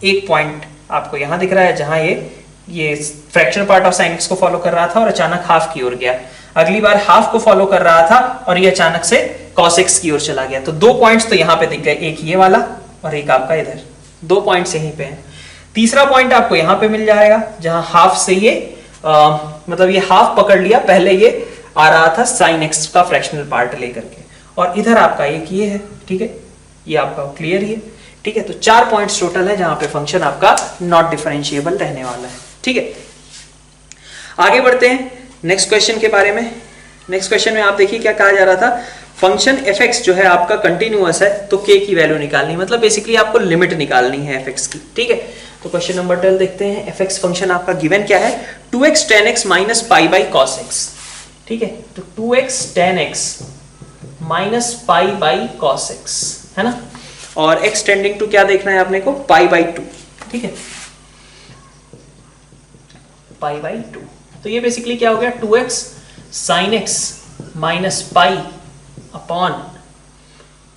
एक पॉइंट आपको यहाँ दिख रहा है जहां ये fractional part of sine x को फॉलो कर रहा था और अचानक हाफ की ओर गया, अगली बार हाफ को फॉलो कर रहा था और ये अचानक से cos x की ओर चला गया। तो 2 पॉइंट्स तो यहाँ पे दिख गए, एक ये वाला और एक आपका इधर, 2 पॉइंट्स यहीं पे हैं। तीसरा पॉइंट आपको यहाँ पे मिल जाएगा जहां हाफ से ये मतलब ये हाफ पकड़ लिया, पहले ये आ रहा था sin x का फ्रैक्शनल पार्ट लेकर के, और इधर आपका एक ये है, ठीक है, ये आपका क्लियर ही है, ठीक है। तो 4 पॉइंट्स टोटल है जहां पे फंक्शन आपका नॉट डिफरेंशिएबल रहने वाला है, ठीक है। आगे बढ़ते हैं नेक्स्ट क्वेश्चन के बारे में। नेक्स्ट क्वेश्चन में आप देखिए क्या कहा जा रहा था, फंक्शन fx जो है आपका कंटिन्यूअस है तो k की वैल्यू निकालनी, मतलब बेसिकली आपको लिमिट निकालनी है fx की, ठीक है। तो क्वेश्चन नंबर 12 देखते हैं। fx फंक्शन आपका गिवन क्या है, 2x tan x minus pi by cos x, ठीक है। तो 2x tan x minus pi by cos x है ना, और x टेंडिंग टू क्या देखना है अपने को, पाई बाई 2, ठीक है, पाई बाई 2। तो ये बेसिकली क्या हो गया, 2x sin x minus pi upon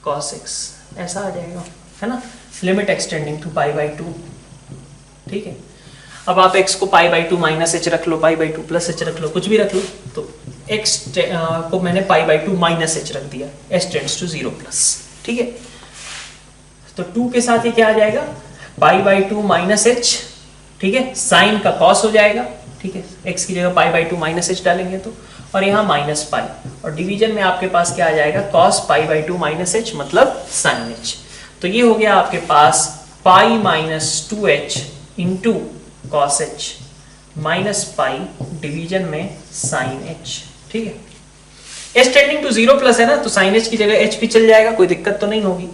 cos x, ऐसा आ जाएगा, है ना, limit extending to pi by 2, ठीक है। अब आप x को पाई बाई 2 माइनस h रख लो, पाई बाई 2 प्लस h रख लो, कुछ भी रख लो, तो x को मैंने पाई बाई 2 माइनस h रख दिया, s टेंड्स टू 0 प्लस, ठीक है। तो 2 के साथ ये क्या आ जाएगा, पाई बाई 2 माइनस h, ठीक है, साइन का cos हो जाएगा, ठीक है, x की जगह पाई बाई 2 माइनस h डालेंगे तो, और यहाँ माइनस पाई, और डिवीजन में आपके पास क्या आ जाएगा, cos pi by 2 minus h मतलब sin h। तो ये हो गया आपके पास pi minus 2h into cos h minus pi division में sin h, ठीक है। s टेंडिंग टू 0 प्लस है ना, तो sin h की जगह h भी चल जाएगा, कोई दिक्कत तो नहीं होगी,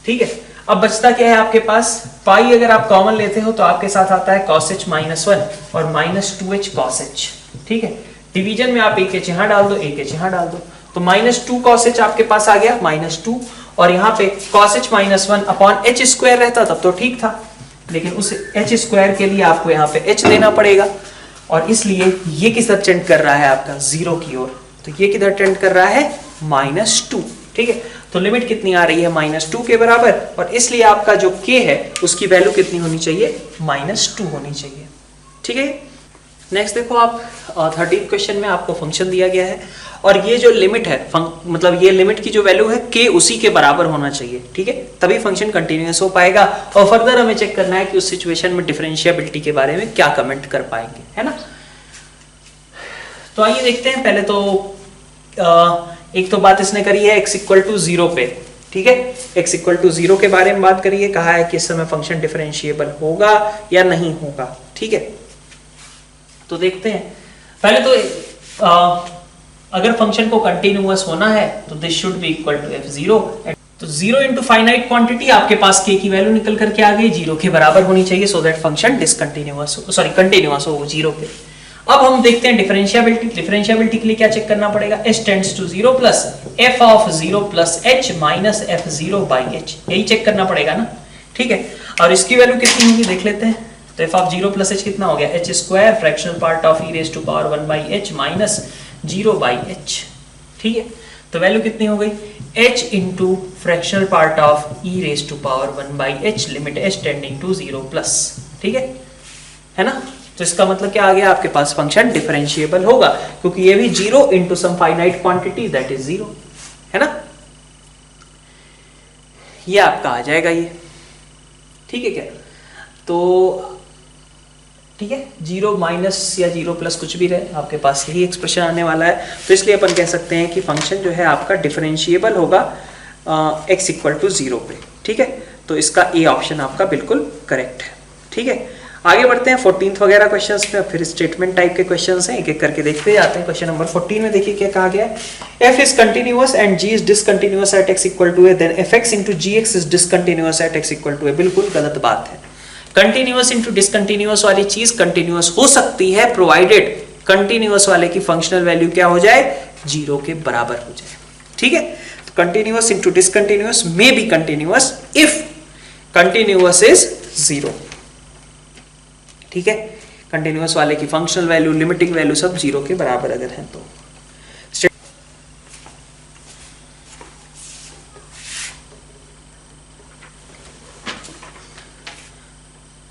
ठीक है। अब बचता क्या है आपके पास, पाई अगर आप कॉमन लेते हो तो आपके साथ आता है cos h माइनस 1 और माइनस 2h cos h, ठीक है। डिवीजन में आप एक h यहाँ डाल दो, एक h यहाँ डाल दो, तो माइनस 2 cos h आपके पास आ गया, माइनस 2, और यहाँ पे cos h minus 1 upon h square रहता तब तो ठीक था, लेकिन उस h स्क्वायर के लिए आपको यहाँ पे h देना पड़ेगा, और इसलिए ये किधर टेंड कर रहा है आपका 0 की ओर, तो ये किधर टेंड कर रहा है माइनस 2, ठीक है। तो लिमिट कितनी आ रही है, माइनस 2 के बराबर, और इसलिए आपका जो k है उसकी वैल्यू कितनी होनी चाहिए, माइनस 2 होनी चाहिए, ठीक है। नेक्स्ट देखो आप 13 क्वेश्चन में आपको फंक्शन दिया गया है, और ये जो लिमिट है मतलब ये लिमिट की जो वैल्यू है k उसी के बराबर होना चाहिए, ठीक है, तभी फंक्शन कंटिन्यूअस हो पाएगा। और फर्दर हमें चेक करना है कि उस सिचुएशन में डिफरेंशिएबिलिटी के बारे में क्या कमेंट कर पाएंगे, है ना। तो आइए देखते हैं, पहले तो एक तो बात इसने करी है x इक्वल टू 0 पे, ठीक है, x इक्वल टू 0 के बारे में बात करी है, कहा है कि इस समय फंक्शन डिफरेंशिएबल होगा या नहीं होगा, ठीक है। तो देखते हैं, पहले तो अगर फंक्शन को कंटिन्यूअस होना है तो this should be equal to f0, तो 0 इंटू फाइनाइट क्वांटिटी आपके पास k की वैल्यू निकल करके आ गई, 0 के बराबर होनी चाहिए, सो दैट फंक्शन डिसकंटिन्यूअस हो, सॉरी कंटिन्यूअस हो 0 पे। अब हम देखते हैं डिफरेंशिएबिलिटी। डिफरेंशिएबिलिटी के लिए क्या चेक करना पड़ेगा, h tends to 0 plus f of 0 plus h minus f0 by h, यही चेक करना पड़ेगा ना, ठीक है। और इसकी वैल्यू कितनी होगी देख लेते हैं, तो f ऑफ 0 प्लस h कितना हो गया, h square fractional part of e raise to power 1 by h minus 0 by h, ठीक है। तो वैल्यू कितनी हो गई, h into fractional part of e raise to power 1 by h limit h tending to 0 plus, ठीक है ना। तो इसका मतलब क्या आ गया, आपके पास फंक्शन डिफरेंशिएबल होगा, क्योंकि ये भी 0 into some finite quantity that is 0, है ना, ये आपका आ जाएगा ये, ठीक है क्या। तो ठीक है, 0 माइनस या 0 प्लस कुछ भी रहे, आपके पास यही एक्सप्रेशन आने वाला है, तो इसलिए अपन कह सकते हैं कि फंक्शन जो है आपका डिफरेंशिएबल होगा x इक्वल टू 0 पे, ठीक है। तो इसका ए ऑप्शन आपका बिल्कुल करेक्ट है, ठीक है। आगे बढ़ते हैं 14th वगैरह क्वेश्चंस पे, फिर स्टेटमेंट टाइप के क्वेश्चंस हैं, एक एक करके देखते जाते हैं। क्वेश्चन नंबर 14 में देखिए क्या कहा गया है, f is continuous and g is discontinuous at x equal to a, then fx into gx is discontinuous at x equal to a। बिल्कुल गलत बात है, कंटिन्यूअस इंटू डिसकंटिन्यूअस वाली चीज कंटिन्यूअस हो सकती है प्रोवाइडेड कंटिन्यूअस वाले की फंक्शनल वैल्यू क्या हो जाए, 0 के बराबर हो जाए, ठीक है। तो continuous into discontinuous may be continuous if continuous is 0। ठीक है, कंटिन्यूअस वाले की फंक्शनल वैल्यू, लिमिटिंग वैल्यू सब 0 के बराबर अगर है तो।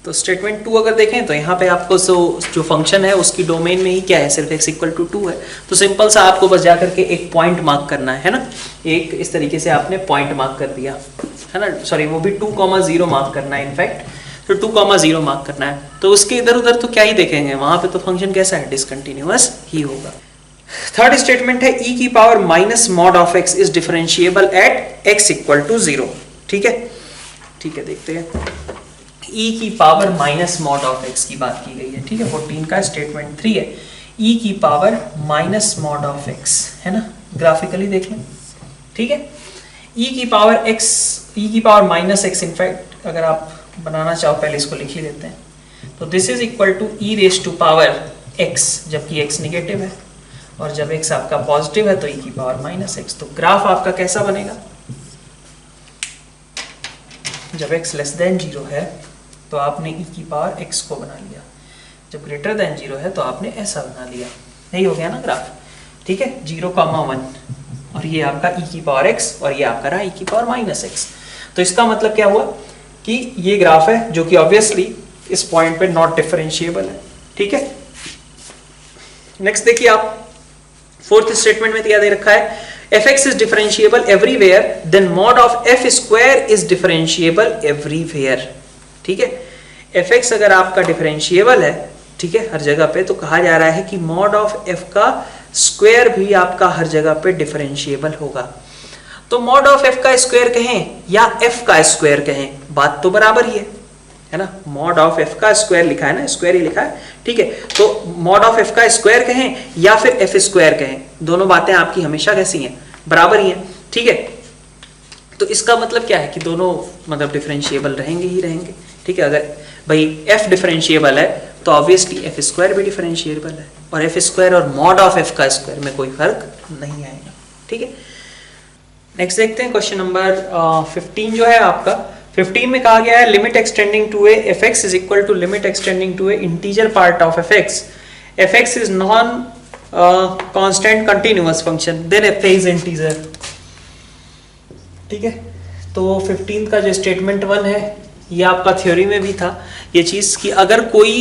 तो स्टेटमेंट 2 अगर देखें तो यहाँ पे आपको जो फंक्शन है उसकी डोमेन में ही क्या है, सिर्फ x इक्वल टू 2 है। तो सिंपल सा आपको बस जाकर के एक पॉइंट मार्क करना है ना, एक इस तरीके से आपने पॉइंट मार्क कर दिया है ना, सॉरी वो भी 2,0 मार्क करना है इनफैक्ट, तो 2,0 मार्क करना है। तो उसके इधर उधर तो क्या ही देखेंगे, वहां पे तो फंक्शन कैसा है, डिसकंटिन्यूअस ही होगा। थर्ड स्टेटमेंट है e की power minus mod of x is differentiable at x equal to 0। ठीक है, ठीक है, देखते हैं। e की power minus mod of x की बात की गई है। ठीक है, 14 का स्टेटमेंट 3 है, e की power minus mod of x है ना, ग्राफिकली देख लें। ठीक है, e की पावर x, e की पावर माइनस x, इनफैक्ट अगर आप बनाना चाहो पहले इसको लिख ही देते हैं। तो this is equal to e raise to power x, जबकि x निगेटिव है, और जब x आपका पॉजिटिव है तो e की पावर माइनस x। तो ग्राफ आपका कैसा बनेगा, जब x लेस देन 0 है तो आपने e की पावर x को बना लिया, जब ग्रेटर देन 0 है तो आपने ऐसा बना लिया। यही हो गया ना ग्राफ। ठीक है, 0,1, और ये आपका e की पावर x, और ये आपका रहा e की पावर माइनस x। तो इसका मतलब क्या हुआ कि ये ग्राफ है जो कि ऑब्वियसली इस पॉइंट पे नॉट डिफरेंशिएबल है। ठीक है, नेक्स्ट देखिए आप, फोर्थ स्टेटमेंट में क्या दे रखा है, fx is differentiable everywhere then mod of f square is differentiable everywhere। ठीक है, fx अगर आपका डिफरेंशिएबल है, ठीक है, हर जगह पे, तो कहा जा रहा है कि mod of f का स्क्वायर भी आपका हर जगह पे डिफरेंशिएबल होगा। तो mod of f का स्क्वायर कहें या f का स्क्वायर कहें, बात तो बराबर ही है ना। mod of f का स्क्वायर लिखा है ना, स्क्वायर ही लिखा है। ठीक है, तो mod of f का स्क्वायर कहें या फिर f स्क्वायर कहें, दोनों बातें आपकी हमेशा कैसी हैं, बराबर ही हैं। ठीक है, तो इसका मतलब क्या है कि दोनों मतलब डिफरेंशिएबल रहेंगे ही रहेंगे। ठीक है, अगर भाई f डिफरेंशिएबल है तो ऑब्वियसली f स्क्वायर भी डिफरेंशिएबल है, और f स्क्वायर और mod of f का स्क्वायर में कोई फर्क नहीं आएगा। ठीक है, नेक्स्ट देखते हैं क्वेश्चन नंबर 15 जो है आपका। 15 में कहा गया है limit extending to a fx is equal to limit extending to a integer part of fx is non constant continuous function, then f is integer. ठीक है, तो 15 का जो स्टेटमेंट 1 है ये आपका थ्योरी में भी था ये चीज कि अगर कोई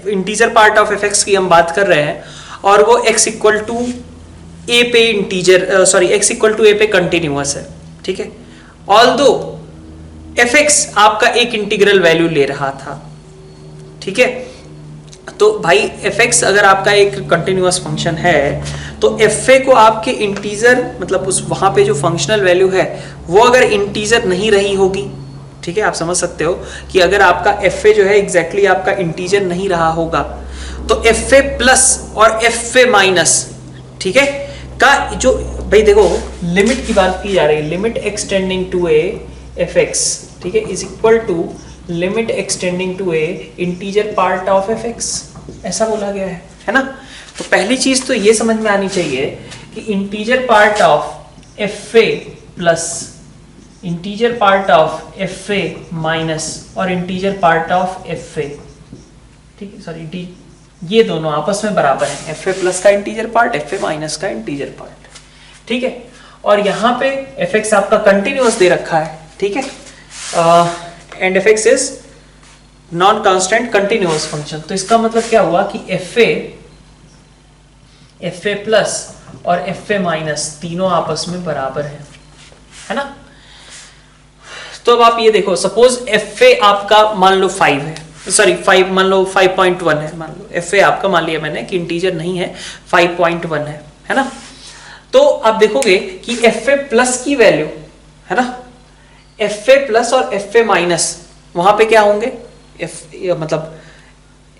इंटीजर पार्ट ऑफ fx की हम बात कर रहे हैं और वो x इक्वल टू a पे integer, sorry x equal to a पे कंटिन्यूअस है। ठीक है, ऑल्दो fx आपका एक इंटीग्रल वैल्यू ले रहा था। ठीक है, तो भाई fx अगर आपका एक कंटिन्यूअस फंक्शन है तो fa को आपके इंटीजर, मतलब उस वहां पे जो फंक्शनल वैल्यू है वो अगर इंटीजर नहीं रही होगी, ठीक है, आप समझ सकते हो कि अगर आपका fa जो है एग्जैक्टली आपका इंटीजर नहीं रहा होगा तो fa प्लस और fa माइनस, ठीक है, का जो भाई देखो लिमिट की बात की जा रही है, limit extending to a fx, ठीक है, is equal to limit extending to a integer part of fx, ऐसा बोला गया है ना। तो पहली चीज तो ये समझ में आनी चाहिए कि integer part of fa plus, integer part of fa minus और इंटीजर पार्ट ऑफ fa, ठीक है, सॉरी ये दोनों आपस में बराबर हैं, fa प्लस का इंटीजर पार्ट, fa माइनस का इंटीजर पार्ट। ठीक है, और यहाँ पे fx आपका कंटिन्यूअस दे रखा है। ठीक है, and fx is non constant continuous function. तो इसका मतलब क्या हुआ कि fa प्लस और fa माइनस तीनों आपस में बराबर है ना। तो अब आप ये देखो, सपोज fa आपका मान लो 5 है, सॉरी 5 मान लो 5.1 है, मान लो fa आपका मान लिया मैंने कि इंटीजर नहीं है, 5.1 है ना। तो आप देखोगे कि fa प्लस की वैल्यू है ना, fa प्लस और fa माइनस वहां पे क्या होंगे, मतलब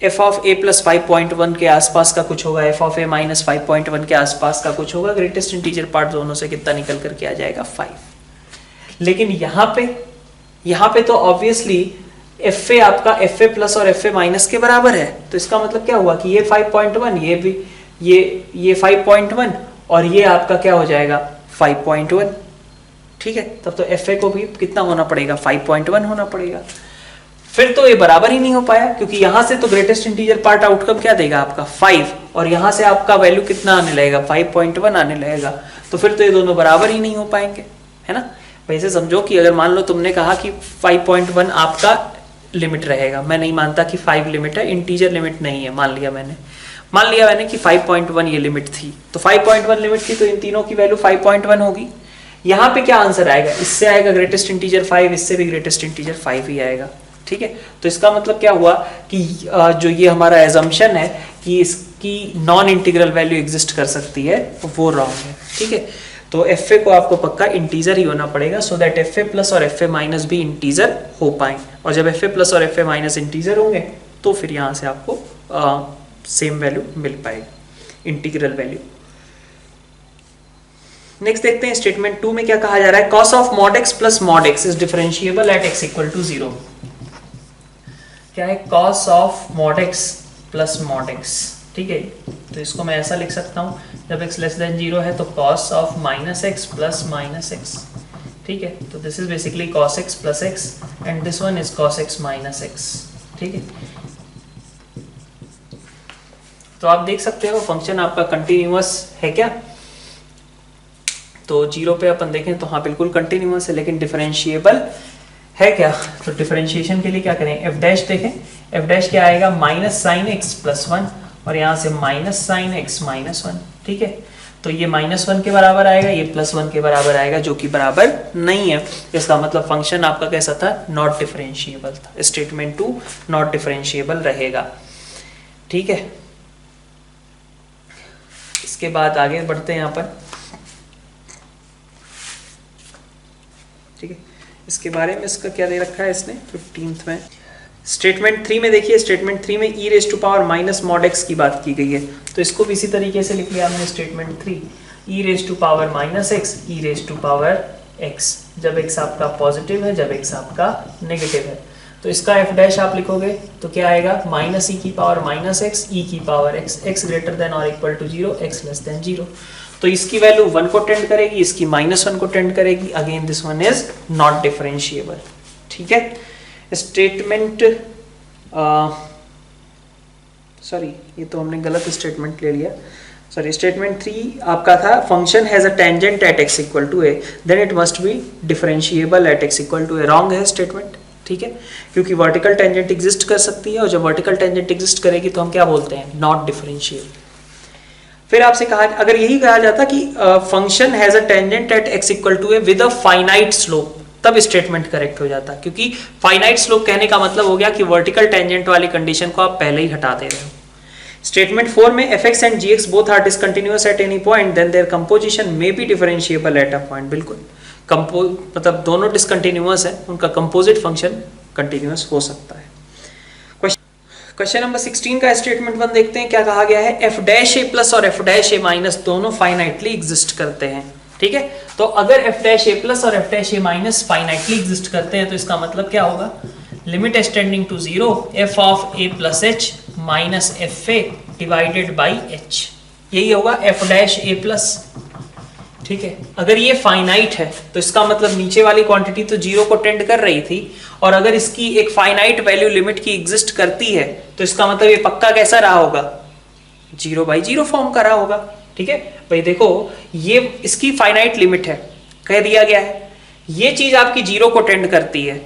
f ऑफ a प्लस 5.1 के आसपास का कुछ होगा, f ऑफ a माइनस 5.1 के आसपास का कुछ होगा। ग्रेटेस्ट इंटीजर पार्ट दोनों से कितना निकल करके आ जाएगा, 5। लेकिन यहाँ पे तो ऑब्वियसली fa आपका fa प्लस और fa माइनस के बराबर है। तो इसका मतलब क्या हुआ कि ये 5.1, ये भी ये 5.1 और ये आपका क्या हो जाएगा 5.1, ठीक है। तब तो एफ ए को भी कितना होना पड़ेगा 5.1 होना पड़ेगा। फिर तो ये बराबर ही नहीं हो पाया, क्योंकि यहां से तो ग्रेटेस्ट इंटीजर पार्ट आउटकम क्या देगा आपका 5, और यहां से आपका वैल्यू कितना आने लगेगा 5.1 आने लगेगा, तो फिर तो ये दोनों बराबर ही नहीं हो पाएंगे, है ना। वैसे समझो कि अगर मान लो तुमने कहा कि 5.1 आपका लिमिट रहेगा, मैं नहीं मानता कि 5 लिमिट है, इंटीजर लिमिट नहीं है, मान लिया मैंने कि 5.1 ये लिमिट थी, तो 5.1 लिमिट थी तो इन तीनों की वैल्यू 5.1 होगी। यहाँ पे क्या आंसर आएगा, इससे आएगा ग्रेटेस्ट इंटीजर 5, इससे भी ग्रेटेस्ट इंटीजर 5 ही आएगा, ठीक है। तो इसका मतलब क्या हुआ कि जो ये हमारा एजम्पशन है कि इसकी नॉन इंटीग्रल वैल्यू एग्जिस्ट कर सकती है, वो रॉन्ग है, ठीक है। तो एफ ए को आपको पक्का इंटीजर ही होना पड़ेगा, so that F A plus और एफ ए माइनस भी इंटीजर हो पाए, और जब एफ ए प्लस और एफ ए माइनस इंटीजर होंगे तो फिर यहाँ से आपको सेम वैल्यू मिल पाएगी, इंटीग्रल वैल्यू। नेक्स्ट देखते हैं स्टेटमेंट 2 में क्या कहा जा रहा है, cos of mod x plus mod x is differentiable at x equal to 0। क्या है cos of mod x plus mod x, ठीक है। तो इसको मैं ऐसा लिख सकता हूँ, जब x लेस देन 0 है तो cos of minus x plus minus x, ठीक है। तो this is basically cos x plus x and this one is cos x minus x, ठीक है। तो आप देख सकते हो फंक्शन आपका कंटिन्यूअस है क्या, तो 0 पे अपन देखें तो हाँ बिल्कुल कंटिन्यूअस है, लेकिन डिफरेंशिएबल है क्या, तो डिफरेंशिएशन के लिए क्या करें, एफ डैश देखें, एफ डैश क्या आएगा माइनस साइन एक्स प्लस 1, और यहाँ से माइनस साइन एक्स माइनस 1, ठीक है। तो ये -1 के बराबर आएगा, ये +1 के बराबर आएगा, जो कि बराबर नहीं है। इसका मतलब फंक्शन आपका कैसा था, नॉट डिफरेंशिएबल था। स्टेटमेंट 2 नॉट डिफरेंशिएबल रहेगा, ठीक है। इसके बाद आगे बढ़ते हैं यहाँ पर, ठीक है। इसके बारे में इसका क्या दे रखा है इसने 15th में, स्टेटमेंट 3 में देखिए, स्टेटमेंट 3 में e raise to power minus mod x की बात की गई है, तो इसको भी इसी तरीके से लिख लिया हमने statement 3, e raise to power minus x, e raise to power x, जब x आपका पॉजिटिव है, जब x आपका नेगेटिव है। तो इसका f डैश आप लिखोगे तो क्या आएगा, माइनस ई की पावर माइनस एक्स, ई की power x, x greater than और equal to 0, x less than 0। तो इसकी वैल्यू 1 को टेंड करेगी, इसकी -1 को टेंड करेगी, again this one is not differentiable, ठीक है। स्टेटमेंट सॉरी, ये तो हमने गलत स्टेटमेंट ले लिया, सॉरी। स्टेटमेंट 3 आपका था function has a tangent at x equal to a, then it must be differentiable at x equal to a। Wrong है स्टेटमेंट, ठीक है, क्योंकि वर्टिकल टेंजेंट एग्जिस्ट कर सकती है, और जब वर्टिकल टेंजेंट एग्जिस्ट करेगी तो हम क्या बोलते हैं, नॉट डिफरेंशिएबल। फिर आपसे कहा, अगर यही कहा जाता कि function has a tangent at x equal to a with a finite slope, तब स्टेटमेंट करेक्ट हो जाता, क्योंकि फाइनाइट स्लोप कहने का मतलब हो गया कि वर्टिकल टेंजेंट वाली कंडीशन को आप पहले ही हटा दे रहे हो। स्टेटमेंट 4 में fx and gx both are discontinuous at any point, then their composition may be differentiable at a point. बिल्कुल मतलब दोनों डिसकंटिन्यूअस है, उनका कंपोजिट फंक्शन कंटिन्यूअस हो सकता है। क्वेश्चन नंबर 16 का स्टेटमेंट 1 देखते हैं, क्या कहा गया है, f डैश a प्लस और f डैश a माइनस दोनों फाइनाइटली एग्जिस्ट करते हैं, ठीक है। तो अगर f डैश a प्लस और f dash a minus finitely exist करते हैं तो इसका मतलब क्या होगा, limit extending to 0 f of a plus h minus f a divided by h, यही होगा f डैश a प्लस, ठीक है। अगर ये फाइनाइट है तो इसका मतलब नीचे वाली क्वांटिटी तो 0 को टेंड कर रही थी, और अगर इसकी एक फाइनाइट वैल्यू लिमिट की एग्जिस्ट करती है तो इसका मतलब ये पक्का कैसा रहा होगा, 0/0 फॉर्म का रहा होगा, ठीक है। भाई देखो, ये इसकी फाइनाइट लिमिट है, कह दिया गया है, ये चीज आपकी 0 को टेंड करती है,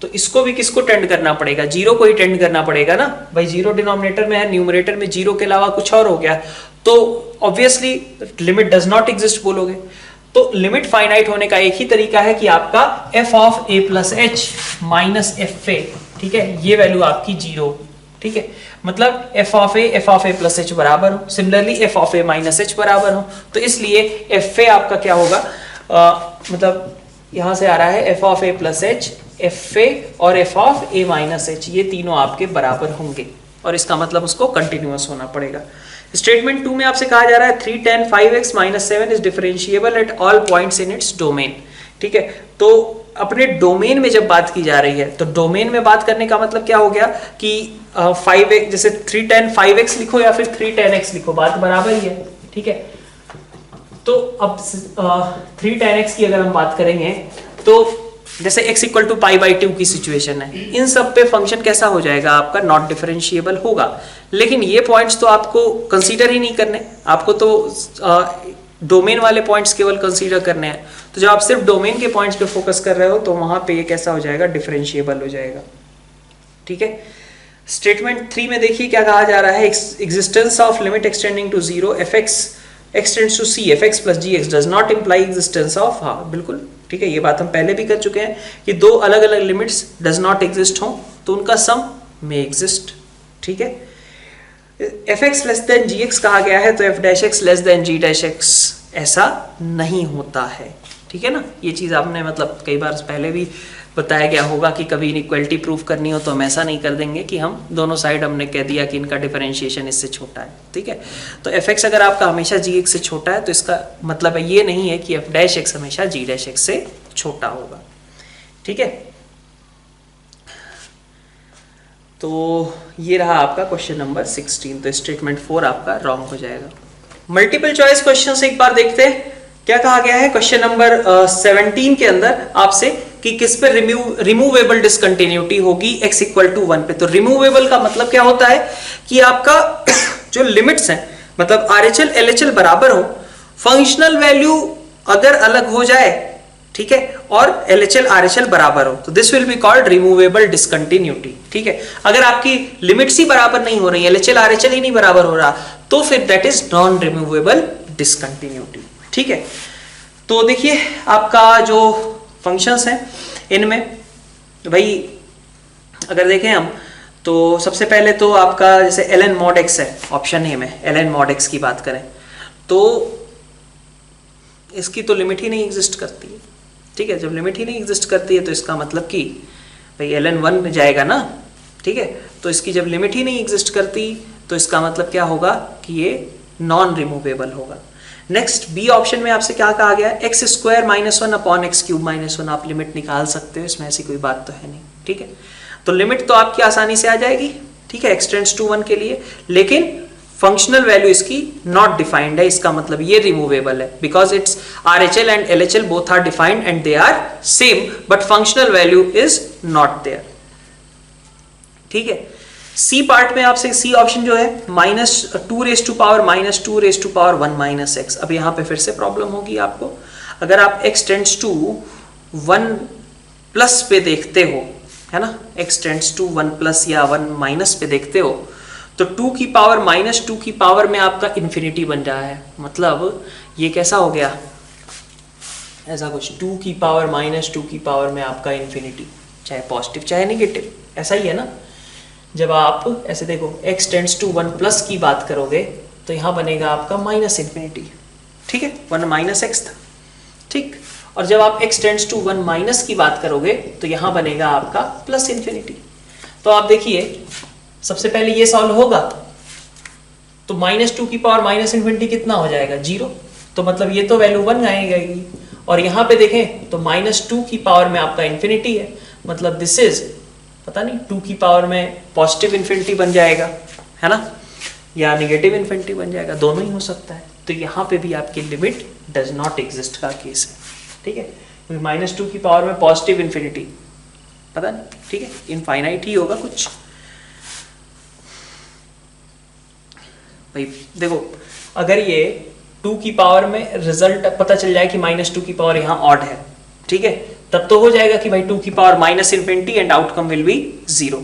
तो इसको भी किसको टेंड करना पड़ेगा, 0 को ही टेंड करना पड़ेगा ना भाई। 0 डिनोमिनेटर में है, न्यूमरेटर में 0 के अलावा कुछ और हो गया, तो obviously limit does not exist बोलोगे। तो लिमिट फाइनाइट होने का एक ही तरीका है कि आपका f of a plus H minus f ए, ठीक है, ये वैल्यू आपकी 0, ठीक है। मतलब f of a plus H बराबर हो, similarly f of a minus H बराबर हो, तो इसलिए एफ ए आपका क्या होगा, मतलब यहां से आ रहा है f of a plus H, F A और f of a minus H, ये तीनों आपके बराबर होंगे, और इसका मतलब उसको कंटिन्यूअस होना पड़ेगा। स्टेटमेंट 2 में आपसे कहा जा रहा है 3 tan 5x - 7 is differentiable at all points in its domain, ठीक है। तो अपने डोमेन में जब बात की जा रही है, तो डोमेन में बात करने का मतलब क्या हो गया कि 5x, जैसे 3 tan 5x लिखो या फिर 3 tan x लिखो, बात बराबर ही है, ठीक है। तो अब 3 tan x की अगर हम बात करेंगे तो जैसे x equal to pi by 2 की सिचुएशन है, इन सब पे फंक्शन कैसा हो जाएगा आपका, नॉट डिफरेंशिएबल होगा। लेकिन ये पॉइंट्स तो आपको कंसीडर ही नहीं करने, आपको तो डोमेन वाले पॉइंट्स केवल कंसीडर करने हैं। तो जब आप सिर्फ डोमेन के पॉइंट्स पे फोकस कर रहे हो तो वहां पे ये कैसा हो जाएगा, डिफरेंशिएबल हो जाएगा। ठीक है, स्टेटमेंट 3 में देखिए क्या कहा जा रहा है, existence of limit extending to 0 fx extends to c fx plus gx does not imply existence of, हाँ बिल्कुल ठीक है, ये बात हम पहले भी कर चुके हैं कि दो अलग अलग लिमिट्स डज नॉट एग्जिस्ट हो तो उनका सम में एग्जिस्ट। ठीक है, fx लेस देन gx कहा गया है तो f dash x less than g dash x ऐसा नहीं होता है। ठीक है ना, ये चीज आपने मतलब कई बार पहले भी बताया गया होगा कि कभी इनइक्वालिटी प्रूफ करनी हो तो हम ऐसा नहीं कर देंगे कि हम दोनों साइड हमने कह दिया कि इनका डिफरेंशिएशन इससे छोटा है। ठीक है, तो fx अगर आपका हमेशा gx से छोटा है तो इसका मतलब ये नहीं है कि f डैश x हमेशा g डैश x से छोटा होगा। ठीक है, तो ये रहा आपका क्वेश्चन नंबर 16, तो स्टेटमेंट 4 आपका रॉन्ग हो जाएगा। मल्टीपल चॉइस क्वेश्चन एक बार देखते हैं क्या कहा गया है क्वेश्चन नंबर 17 के अंदर आपसे कि किस पे रिमूवेबल डिसकंटिन्यूटी होगी x इक्वल टू 1 पे। तो रिमूवेबल का मतलब क्या होता है कि आपका जो लिमिट्स हैं मतलब RHL LHL बराबर हो, फंक्शनल वैल्यू अगर अलग हो जाए, ठीक है, और LHL RHL बराबर हो तो this will be called removable discontinuity. ठीक है, अगर आपकी लिमिट्स ही बराबर नहीं हो रही, LHL RHL ही नहीं बराबर हो रहा तो फिर that is non removable discontinuity. ठीक है, तो देखिए आपका जो फंक्शंस हैं इनमें भाई अगर देखें हम तो सबसे पहले तो आपका जैसे ln mod x है ऑप्शन ए में, ln mod x की बात करें तो इसकी तो लिमिट ही नहीं एग्जिस्ट करती है। ठीक है, जब लिमिट ही नहीं एग्जिस्ट करती है तो इसका मतलब कि भाई ln 1 में जाएगा ना। ठीक है, तो इसकी जब लिमिट ही नहीं एग्जिस्ट करती तो इसका मतलब क्या होगा कि ये नॉन रिमूवेबल होगा। नेक्स्ट बी ऑप्शन में आपसे क्या कहा गया है, x square minus 1 upon x cube minus 1 आप लिमिट निकाल सकते हो, इसमें ऐसी कोई बात तो है नहीं। ठीक है, तो लिमिट तो आपकी आसानी से आ जाएगी। ठीक है, एक्स टेंड्स टू 1 के लिए, लेकिन फंक्शनल वैल्यू इसकी नॉट डिफाइंड है, इसका मतलब ये रिमूवेबल है because it's RHL and LHL both are defined and they are same but functional value is not there. ठीक है, सी पार्ट में आपसे सी ऑप्शन जो है -2 raise to power -2 raise to power 1 minus x. अब यहाँ पे फिर से प्रॉब्लम होगी आपको, अगर आप x टेंड्स टू 1 प्लस पे देखते हो, है ना, x टेंड्स टू 1 प्लस या 1 माइनस पे देखते हो तो 2 की पावर -2 की पावर में आपका इन्फिनिटी बन रहा है। मतलब ये कैसा हो गया, ऐसा कुछ 2 की पावर -2 की पावर में आपका इन्फिनिटी, चाहे पॉजिटिव चाहे नेगेटिव, ऐसा ही है ना। जब आप ऐसे देखो x टेंड्स टू 1 प्लस की बात करोगे तो यहाँ बनेगा आपका माइनस इन्फिनिटी। ठीक है, 1 माइनस एक्स था। ठीक, और जब आप x टेंड्स टू 1 माइनस की बात करोगे तो यहाँ बनेगा आपका प्लस इन्फिनिटी। तो आप देखिए सबसे पहले ये सॉल्व होगा तो -2 की पावर माइनस इन्फिनिटी कितना हो जाएगा, 0। तो मतलब ये तो वैल्यू 1 आएगी। और यहाँ पे देखें तो -2 की पावर में आपका इन्फिनिटी है, मतलब दिस इज पता नहीं 2 की पावर में पॉजिटिव इन्फिनिटी बन जाएगा, है ना, या नेगेटिव इन्फिनिटी बन जाएगा, दोनों ही हो सकता है। तो यहाँ पे भी आपकी लिमिट डज नॉट एग्जिस्ट का केस है। ठीक है, -2 की पावर में पॉजिटिव इन्फिनिटी पता नहीं, ठीक है, इनफाइनाइट ही होगा कुछ। भाई देखो अगर ये 2 की पावर में रिजल्ट पता चल जाए कि -2 की पावर यहाँ ऑड है, ठीक है, तब तो हो जाएगा कि भाई 2 की power minus infinity and outcome will be 0।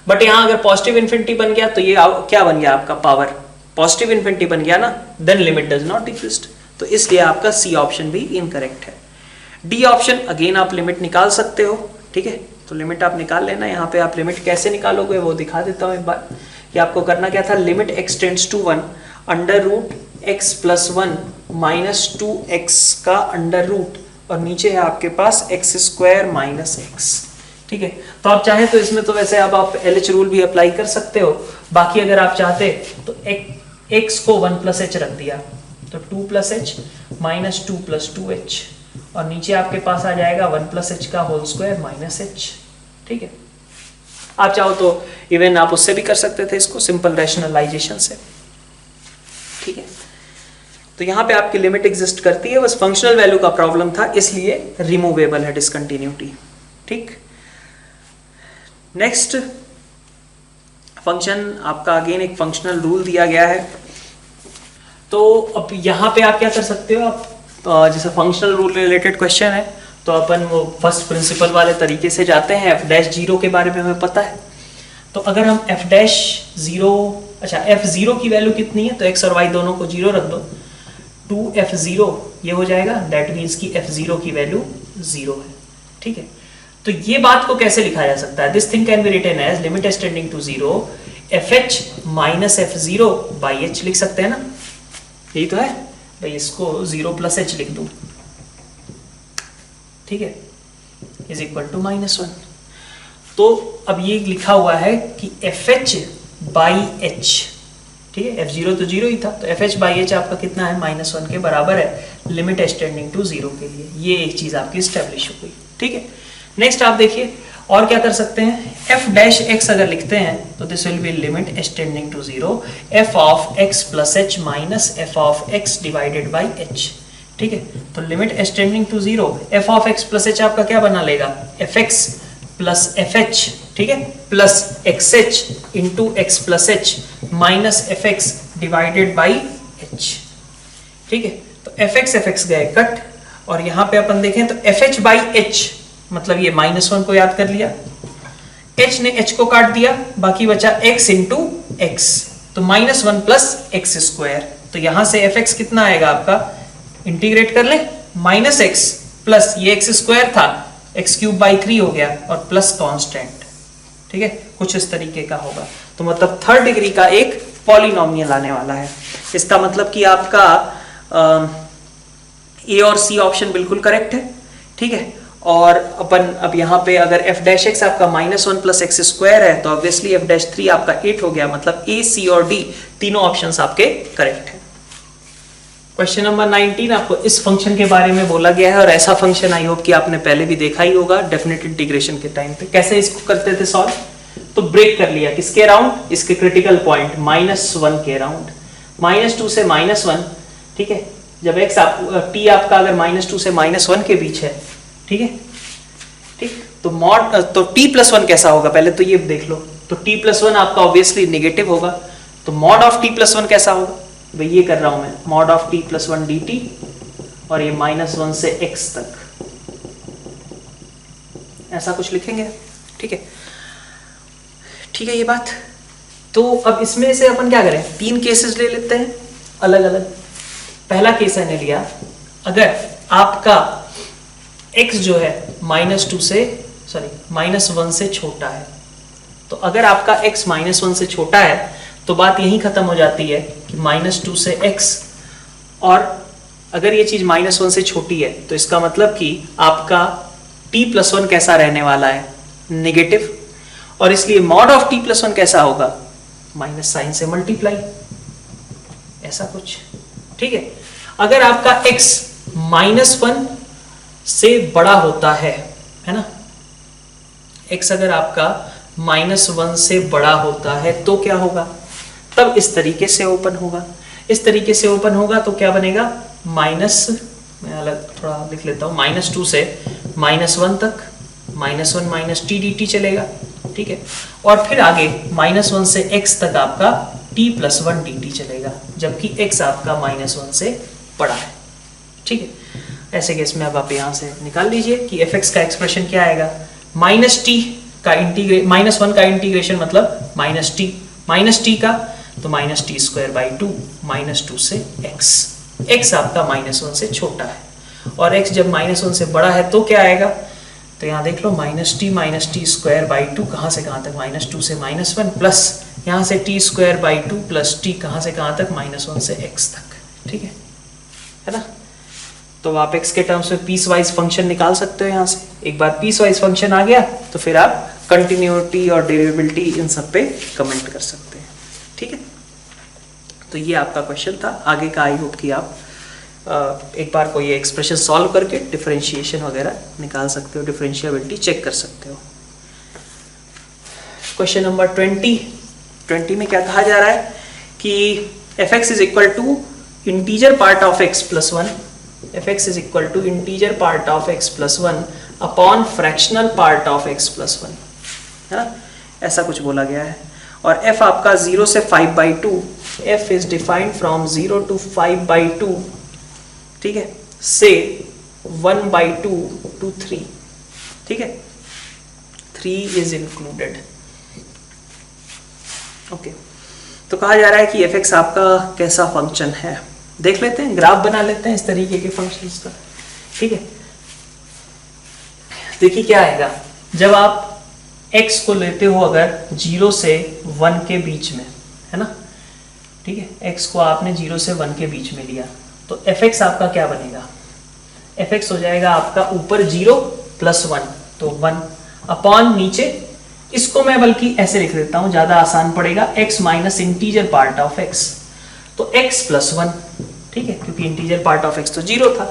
But यहाँ अगर पॉजिटिव इन्फिनिटी बन गया तो ये क्या बन गया आपका, पावर पॉजिटिव इन्फिनिटी बन गया ना, then limit does not exist. तो इसलिए आपका सी ऑप्शन भी इनकरेक्ट है। डी ऑप्शन अगेन आप लिमिट निकाल सकते हो। ठीक है, तो लिमिट आप निकाल लेना। यहाँ पे आप लिमिट कैसे निकालोगे वो दिखा देता हूँ एक बार कि आपको करना क्या था। Limit x tends to 1 under root x plus 1 minus 2x का अंडर रूट और नीचे है आपके पास x स्क्वायर माइनस एक्स। ठीक है, तो आप चाहे तो इसमें तो वैसे अब आप LH रूल भी अप्लाई कर सकते हो। बाकी अगर आप चाहते तो x को 1 प्लस एच रख दिया तो 2 plus H minus 2 plus 2h और नीचे आपके पास आ जाएगा 1 प्लस एच का होल स्क्वायर माइनस एच। ठीक है, आप चाहो तो इवन आप उससे भी कर सकते थे इसको, सिंपल रैशनलाइजेशन से। ठीक है, तो यहाँ पे आपकी लिमिट एग्जिस्ट करती है, बस फंक्शनल वैल्यू का प्रॉब्लम था, इसलिए रिमूवेबल है डिसकंटिन्यूटी। ठीक, नेक्स्ट फंक्शन आपका अगेन एक फंक्शनल रूल दिया गया है। तो अब यहाँ पे आप क्या कर सकते हो, आप जैसे फंक्शनल रूल रिलेटेड क्वेश्चन है तो अपन वो फर्स्ट प्रिंसिपल वाले तरीके से जाते हैं। एफ डैश जीरो के बारे में हमें पता है, तो अगर हम एफ डैश जीरो, अच्छा एफ जीरो की वैल्यू कितनी है, तो एक्स और वाई दोनों को जीरो रख दो, 2f0 ये हो जाएगा, दैट मीन्स की f0 की वैल्यू 0 है। ठीक है, तो ये बात को कैसे लिखा जा सकता है, this thing can be written as limit h tending to 0 fh minus f0 by h लिख सकते हैं ना, यही तो है भाई, इसको 0 प्लस h लिख दूं, ठीक है, इज इक्वल टू -1। तो अब ये लिखा हुआ है कि fh बाई h, ठीक है, f0 तो 0 ही था, तो fh बाई h आपका कितना है, -1 के बराबर है, लिमिट एक्सटेंडिंग टू 0 के लिए। ये एक चीज आपकी स्टैब्लिश हो गई। ठीक है, नेक्स्ट आप देखिए और क्या कर सकते हैं, f डैश x अगर लिखते हैं तो this will be limit extending to 0 f of x plus h minus f of x divided by h। ठीक है, तो limit extending to 0 f of x plus h आपका क्या बना लेगा, fx प्लस fh, ठीक है, plus xh into x plus h minus fx divided by h। ठीक है, तो fx गए कट, और यहां पे अपन देखें तो fh बाई h मतलब ये -1 को याद कर लिया, h ने h को काट दिया, बाकी बचा x इंटू x, तो -1 प्लस एक्स स्क्वायर। तो यहां से fx कितना आएगा आपका, इंटीग्रेट कर ले, माइनस एक्स प्लस ये एक्स स्क्वायर था, एक्स क्यूब बाई 3 हो गया, और प्लस कांस्टेंट। ठीक है, कुछ इस तरीके का होगा। तो मतलब थर्ड डिग्री का एक पॉलिनोमियल आने वाला है। इसका मतलब कि आपका ए और सी ऑप्शन बिल्कुल करेक्ट है। ठीक है, और अपन अब यहाँ पे अगर f डैश एक्स आपका -1 प्लस एक्स स्क्वायर है, तो ऑब्वियसली f डैश 3 आपका 8 हो गया, मतलब ए, सी और डी तीनों ऑप्शंस आपके करेक्ट है। क्वेश्चन नंबर 19 आपको इस फंक्शन के बारे में बोला गया है, और ऐसा फंक्शन आई होप कि आपने पहले भी देखा ही होगा डेफिनेट इंटीग्रेशन के टाइम पे। कैसे इसको करते थे सॉल्व, तो ब्रेक कर लिया किसके अराउंड, इसके क्रिटिकल पॉइंट -1 के अराउंड, -2 से -1। ठीक है, जब x t आपका अगर -2 से -1 के बीच है, ठीक है, ठीक, तो मॉड तो t + 1 कैसा होगा, पहले तो ये देख लो, तो t + 1 आपका ऑब्वियसली नेगेटिव होगा, तो मॉड ऑफ t + 1 कैसा होगा, भाई ये कर रहा हूं मैं, मॉड ऑफ t + 1 dt, और ये -1 से x तक, ऐसा कुछ लिखेंगे। ठीक है, ठीक है ये बात। तो अब इसमें से अपन क्या करें, 3 केसेस ले लेते हैं अलग अलग। पहला केस मैंने लिया, अगर आपका x जो है -1 से छोटा है, तो अगर आपका x -1 से छोटा है तो बात यहीं खत्म हो जाती है कि -2 से x, और अगर ये चीज -1 से छोटी है तो इसका मतलब कि आपका t + 1 कैसा रहने वाला है, नेगेटिव, और इसलिए मॉड ऑफ t + 1 कैसा होगा, माइनस साइन से मल्टीप्लाई, ऐसा कुछ। ठीक है, अगर आपका x -1 से बड़ा होता है ना, x अगर आपका -1 से बड़ा होता है तो क्या होगा, तब इस तरीके से ओपन होगा। इस तरीके से ओपन होगा तो क्या बनेगा, मैं अलग थोड़ा लिख लेता हूँ, -2 से -1 तक, -1 - t dt चलेगा। ठीक है, और फिर आगे -1 से x तक आपका t + 1 dt चलेगा, जबकि x आपका -1 से बड़ा है। ठीक है, ऐसे केस में अब आप यहाँ से निकाल लीजिए कि fx का एक्सप्रेशन क्या आएगा, -1 का इंटीग्रेशन मतलब -t का, तो -t²/2 -2 से x आपका -1 से छोटा है, और x जब -1 से बड़ा है तो क्या आएगा, तो यहाँ देख लो, -t² कहाँ से कहाँ तक, -2 से -1, प्लस यहाँ से t² प्लस t कहाँ से कहाँ तक, -1 से x तक। ठीक है ना, तो आप x के टर्म्स में पीस वाइज फंक्शन निकाल सकते हो। यहाँ से एक बार पीस वाइज फंक्शन आ गया तो फिर आप कंटिन्यूटी और डेरिवेबिलिटी इन सब पे कमेंट कर सकते हैं। ठीक है, तो ये आपका क्वेश्चन था। आगे का आई होप कि आप एक बार कोई एक्सप्रेशन सॉल्व करके डिफरेंशिएशन वगैरह निकाल सकते हो, डिफरेंशिएबिलिटी चेक कर सकते हो। क्वेश्चन नंबर 20 में क्या कहा जा रहा है कि fx = integer part of x plus 1, fx is equal to integer part of x plus 1 upon fractional part of x plus 1, है ना, ऐसा कुछ बोला गया है। और f आपका 0 से 5/2, f is defined from 0 to 5/2, ठीक है, से 1/2 to 3, ठीक है, 3 इज इंक्लूडेड। ओके, तो कहा जा रहा है कि fx आपका कैसा फंक्शन है, देख लेते हैं, ग्राफ बना लेते हैं इस तरीके के फंक्शंस का, ठीक है। देखिए क्या आएगा जब आप x को लेते हो अगर 0 से 1 के बीच में, है ना, ठीक है, x को आपने 0 से 1 के बीच में लिया तो fx आपका क्या बनेगा, fx हो जाएगा आपका ऊपर 0 प्लस 1 तो 1 अपॉन नीचे, इसको मैं बल्कि ऐसे लिख देता हूं, ज्यादा आसान पड़ेगा, x minus integer part of x, तो x प्लस 1, ठीक है, क्योंकि इंटीजर पार्ट ऑफ x तो 0 था।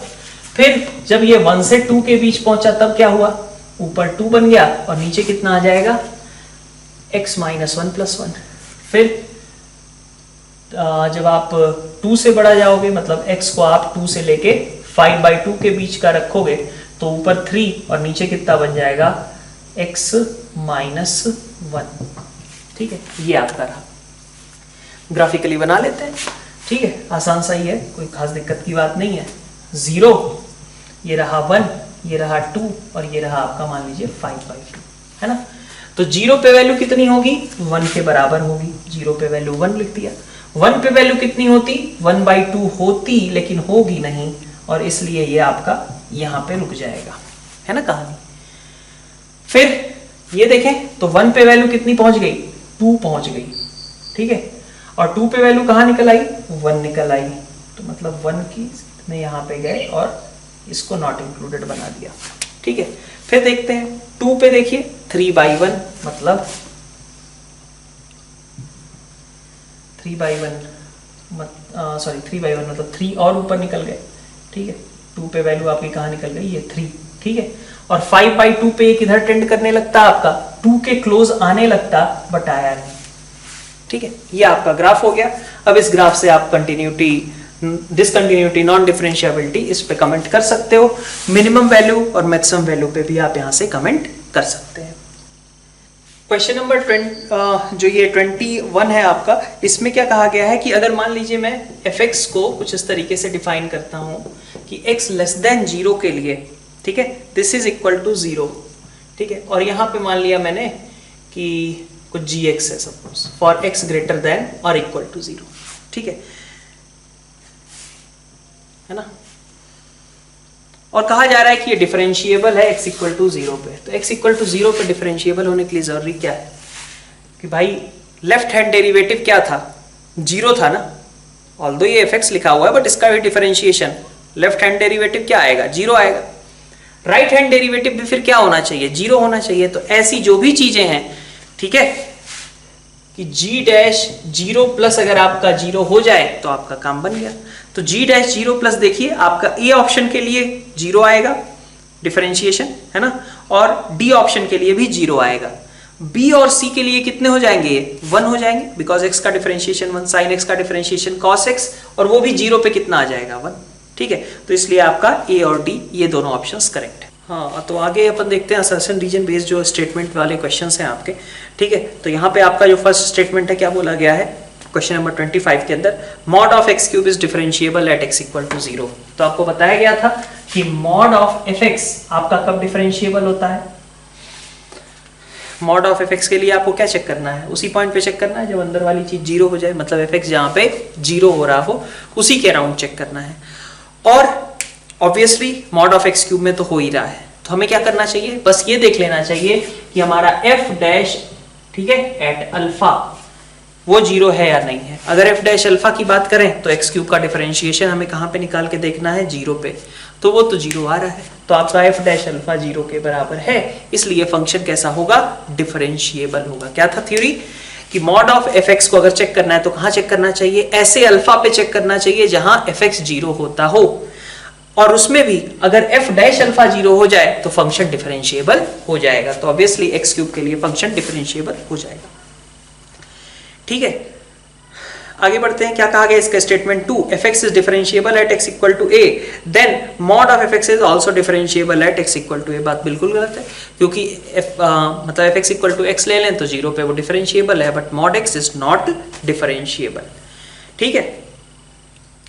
फिर जब ये 1 से 2 के बीच पहुंचा तब क्या हुआ, ऊपर 2 बन गया और नीचे कितना आ जाएगा, x माइनस 1 प्लस 1। फिर जब आप 2 से बढ़ा जाओगे, मतलब x को आप 2 से लेके 5/2 के बीच का रखोगे तो ऊपर 3 और नीचे कितना बन जाएगा, x माइनस 1, ठीक है, ये आपका रहा। ग्राफिकली बना लेते हैं, ठीक है, आसान सा ही है, कोई खास दिक्कत की बात नहीं है। 0, ये रहा 1, ये रहा 2 और ये रहा आपका मान लीजिए 5/2, है ना। तो 0 पे वैल्यू कितनी होगी, 1 के बराबर होगी, 0 पे वैल्यू 1 लिख दिया। 1 पे वैल्यू कितनी होती, 1/2 होती, लेकिन होगी नहीं, और इसलिए ये आपका यहां पे रुक जाएगा, है ना कहानी। फिर ये देखें तो 1 पे वैल्यू कितनी पहुंच गई, 2 पहुंच गई, ठीक है, और 2 पे वैल्यू कहां निकल आई, 1 निकल आई, तो मतलब 1 की में यहां पे गए और इसको नॉट इंक्लूडेड बना दिया, ठीक है। फिर देखते हैं 2 पे, देखिए 3/1 मतलब 3/1 मतलब 3 और ऊपर निकल गए, ठीक है। 2 पे वैल्यू आपकी कहां निकल गई, ये 3, ठीक है। और 5/2 पे किधर टेंड करने लगता आपका, 2 के क्लोज आने लगता, बट आया नहीं, ठीक है। ये आपका ग्राफ हो गया। अब इस ग्राफ से आप कंटिन्यूटी, डिसकंटिन्यूटी, नॉन डिफरेंशिएबिलिटी, इस पे कमेंट कर सकते हो। मिनिमम वैल्यू और मैक्सिमम वैल्यू पे भी आप यहां से कमेंट कर सकते हैं। क्वेश्चन नंबर 20 जो ये 21 है आपका, इसमें क्या कहा गया है कि अगर मान लीजिए मैं fx को कुछ इस तरीके से डिफाइन करता हूं कि x लेस देन 0 के लिए, ठीक है, दिस इज इक्वल टू 0, ठीक है, और यहां पे मान लिया मैंने कि कुछ gx है suppose, for x greater than और इक्वल टू 0, ठीक है ना। और कहा जा रहा है कि ये डिफरेंशिएबल है x इक्वल टू 0 पे, तो x इक्वल टू 0 पे डिफरेंशिएबल होने के लिए जरूरी क्या है कि भाई लेफ्ट हैंड डेरिवेटिव क्या था, 0 था ना, ऑल्दो ये fx लिखा हुआ है बट इसका भी डिफरेंशिएशन लेफ्ट हैंड डेरिवेटिव क्या आएगा, 0 आएगा। राइट हैंड डेरिवेटिव भी फिर क्या होना चाहिए, 0 होना चाहिए। तो ऐसी जो भी चीजें हैं, ठीक है, कि g डैश 0 प्लस अगर आपका 0 हो जाए तो आपका काम बन गया। तो g डैश 0 प्लस देखिए आपका ए ऑप्शन के लिए 0 आएगा डिफरेंशिएशन, है ना, और डी ऑप्शन के लिए भी 0 आएगा। बी और सी के लिए कितने हो जाएंगे, ये 1 हो जाएंगे, बिकॉज x का डिफरेंशिएशन 1, साइन x का डिफरेंशिएशन cos x, और वो भी 0 पे कितना आ जाएगा, 1, ठीक है। तो इसलिए आपका ए और डी ये दोनों ऑप्शंस करेक्ट है। हाँ, तो आगे अपन देखते हैं असर्शन रीजन बेस्ड जो स्टेटमेंट वाले क्वेश्चंस हैं आपके, ठीक है। तो यहाँ पे आपका जो फर्स्ट स्टेटमेंट है क्या बोला गया है क्वेश्चन नंबर 25 के अंदर, mod of x cube is differentiable at x equal to 0। तो आपको बताया गया था कि मॉड ऑफ fx आपका कब डिफरेंशिएबल होता है, मॉड ऑफ fx के लिए आपको क्या चेक करना है, उसी पॉइंट पे चेक करना है जब अंदर वाली चीज 0 हो जाए, मतलब fx जहां पे 0 हो रहा हो उसी के अराउंड चेक करना है। और obviously mod of x cube में तो हो ही रहा है, तो हमें क्या करना चाहिए, बस ये देख लेना चाहिए कि हमारा f डैश, ठीक है, एट अल्फा वो 0 है या नहीं है। अगर f डैश अल्फा की बात करें तो x क्यूब का डिफरेंशिएशन हमें कहां पे निकाल के देखना है, 0 पे, तो वो तो 0 आ रहा है, तो आपका f डैश अल्फा 0 के बराबर है, इसलिए फंक्शन कैसा होगा, डिफरेंशिएबल होगा। क्या था थ्योरी कि मॉड ऑफ fx को अगर चेक करना है तो कहां चेक करना चाहिए, ऐसे अल्फा पे चेक करना चाहिए जहां fx 0 होता हो, और उसमें भी अगर f डैश अल्फा 0 हो जाए तो फंक्शन डिफरेंशिएबल हो जाएगा। तो ऑब्वियसली x क्यूब के लिए फंक्शन डिफरेंशिएबल हो जाएगा, ठीक है। आगे बढ़ते हैं, क्या कहा गया इसका statement 2, fx is differentiable at x equal to a, then mod of fx is also differentiable at x equal to a। बात बिल्कुल गलत है, क्योंकि मतलब fx इक्वल टू x ले लें तो 0 पे वो डिफरेंशिएबल है, but mod x is not differentiable. ठीक है,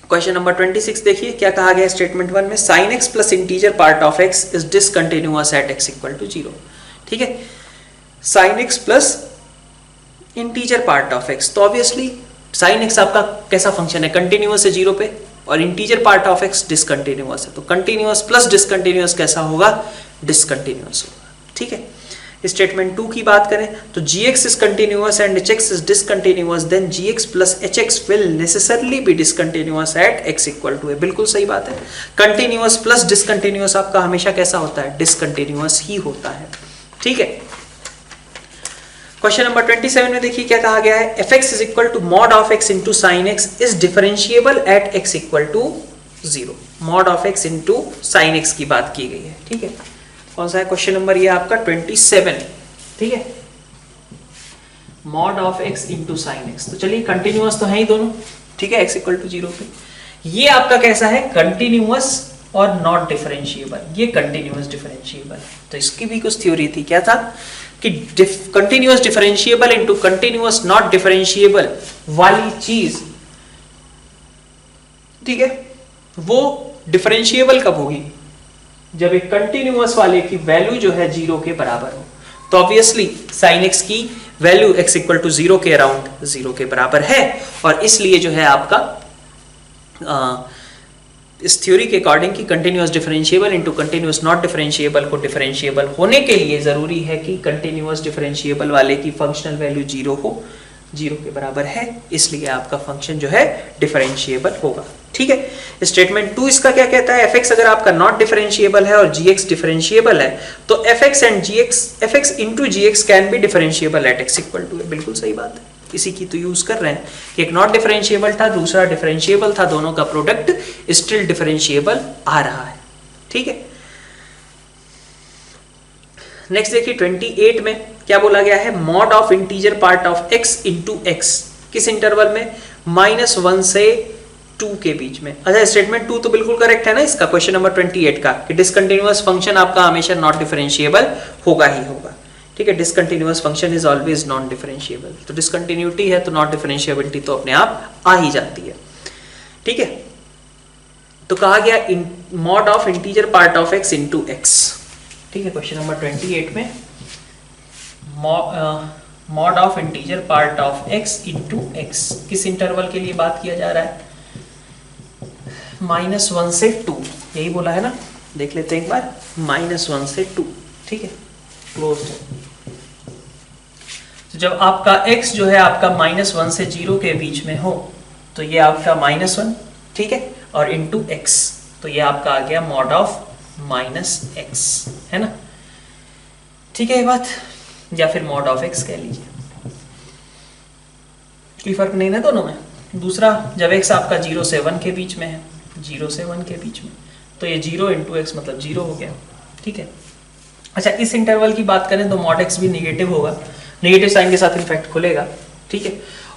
क्वेश्चन नंबर 26 देखिए, क्या कहा गया स्टेटमेंट 1 में, sin x plus integer part of x is discontinuous at x equal to 0। ठीक है, sin x plus integer part of x, तो ऑब्वियसली sin x आपका कैसा फंक्शन है, कंटिन्यूअस है 0 पे, और integer part of x discontinuous है, तो कंटिन्यूअस प्लस डिसकंटिन्यूअस कैसा होगा, डिसकंटिन्यूअस होगा। ठीक है, स्टेटमेंट 2 की बात करें तो gx is continuous and hx is discontinuous, then gx plus hx will necessarily be discontinuous at x equal to a। बिल्कुल सही बात है, कंटिन्यूअस प्लस डिसकंटिन्यूअस आपका हमेशा कैसा होता है, डिसकंटिन्यूअस ही होता है। ठीक है, क्वेश्चन नंबर 27 में देखिए क्या कहा गया है, fx is equal to mod of x into sin x is differentiable at x equal to 0। mod of x into sin x की बात की गई है। ठीक है, कौन सा है क्वेश्चन नंबर, ये आपका 27। ठीक है, mod of x into sine x, तो चलिए कंटिन्यूअस तो है ही दोनों। ठीक है, x इक्वल टू 0 पे, ये आपका कैसा है, कंटिन्यूअस और नॉट डिफरेंशिएबल, ये कंटिन्यूअस डिफरेंशिएबल। तो इसकी भी कुछ थ्योरी थी, क्या था कि continuous differentiable into continuous not differentiable वाली चीज, ठीक है, वो डिफरेंशिएबल कब होगी, जब एक कंटिन्यूअस वाले की वैल्यू जो है 0 के बराबर हो। तो ऑब्वियसली sin x की वैल्यू x इक्वल टू 0 के अराउंड 0 के बराबर है, और इसलिए जो है आपका इस थ्योरी के अकॉर्डिंग कि continuous differentiable into continuous not differentiable को डिफरेंशिएबल होने के लिए जरूरी है कि कंटिन्यूअस डिफरेंशिएबल वाले की फंक्शनल वैल्यू 0 हो, 0 के बराबर है, इसलिए आपका फंक्शन जो है डिफरेंशिएबल होगा। ठीक है, स्टेटमेंट 2 इसका क्या कहता है, fx अगर आपका नॉट डिफरेंशिएबल है और gx डिफरेंशिएबल है, तो fx and gx, fx into gx can be differentiable at x equal to. बिल्कुल सही बात है, इसी की तो यूज कर रहे हैं कि एक नॉट डिफरेंशिएबल था, दूसरा डिफरेंशिएबल था, दोनों का प्रोडक्ट स्टिल डिफरेंशिएबल आ रहा है। ठीक है, नेक्स्ट देखिए 28 में क्या बोला गया है, mod of integer part of x into x, किस इंटरवल में, -1 से 2 के बीच में। अच्छा, स्टेटमेंट 2 तो बिल्कुल करेक्ट है ना इसका, क्वेश्चन नंबर 28 का, कि डिसकंटिन्यूअस फंक्शन आपका हमेशा नॉट डिफरेंशिएबल होगा ही होगा। ठीक है, discontinuous function is always non differentiable, तो डिसकंटिन्यूटी है तो नॉट डिफरेंशिएबिलिटी तो अपने आप आ ही जाती है। ठीक है, तो कहा गया mod of integer part of x into x। ठीक है, क्वेश्चन नंबर 28 में mod of integer part of x into x, किस इंटरवल के लिए बात किया जा रहा है, -1 से 2, यही बोला है ना, देख लेते हैं एक बार, -1 से 2। ठीक है, क्लोज। तो जब आपका x जो है आपका -1 से 0 के बीच में हो, तो ये आपका -1, ठीक है, और इंटू x, तो ये आपका आ गया मॉड ऑफ -x, है ना। ठीक है ये बात, या फिर मॉड ऑफ x कह लीजिए, कोई फर्क नहीं ना दोनों में। दूसरा, जब x आपका 0 से 1 के बीच में है, 0 से 1 के बीच में, तो ये 0 इंटू x मतलब 0 हो गया। ठीक है, अच्छा, इस इंटरवल की बात करें तो मॉड x भी निगेटिव होगा, निगेटिव साइन के साथ इनफैक्ट खुलेगा। ठीक है,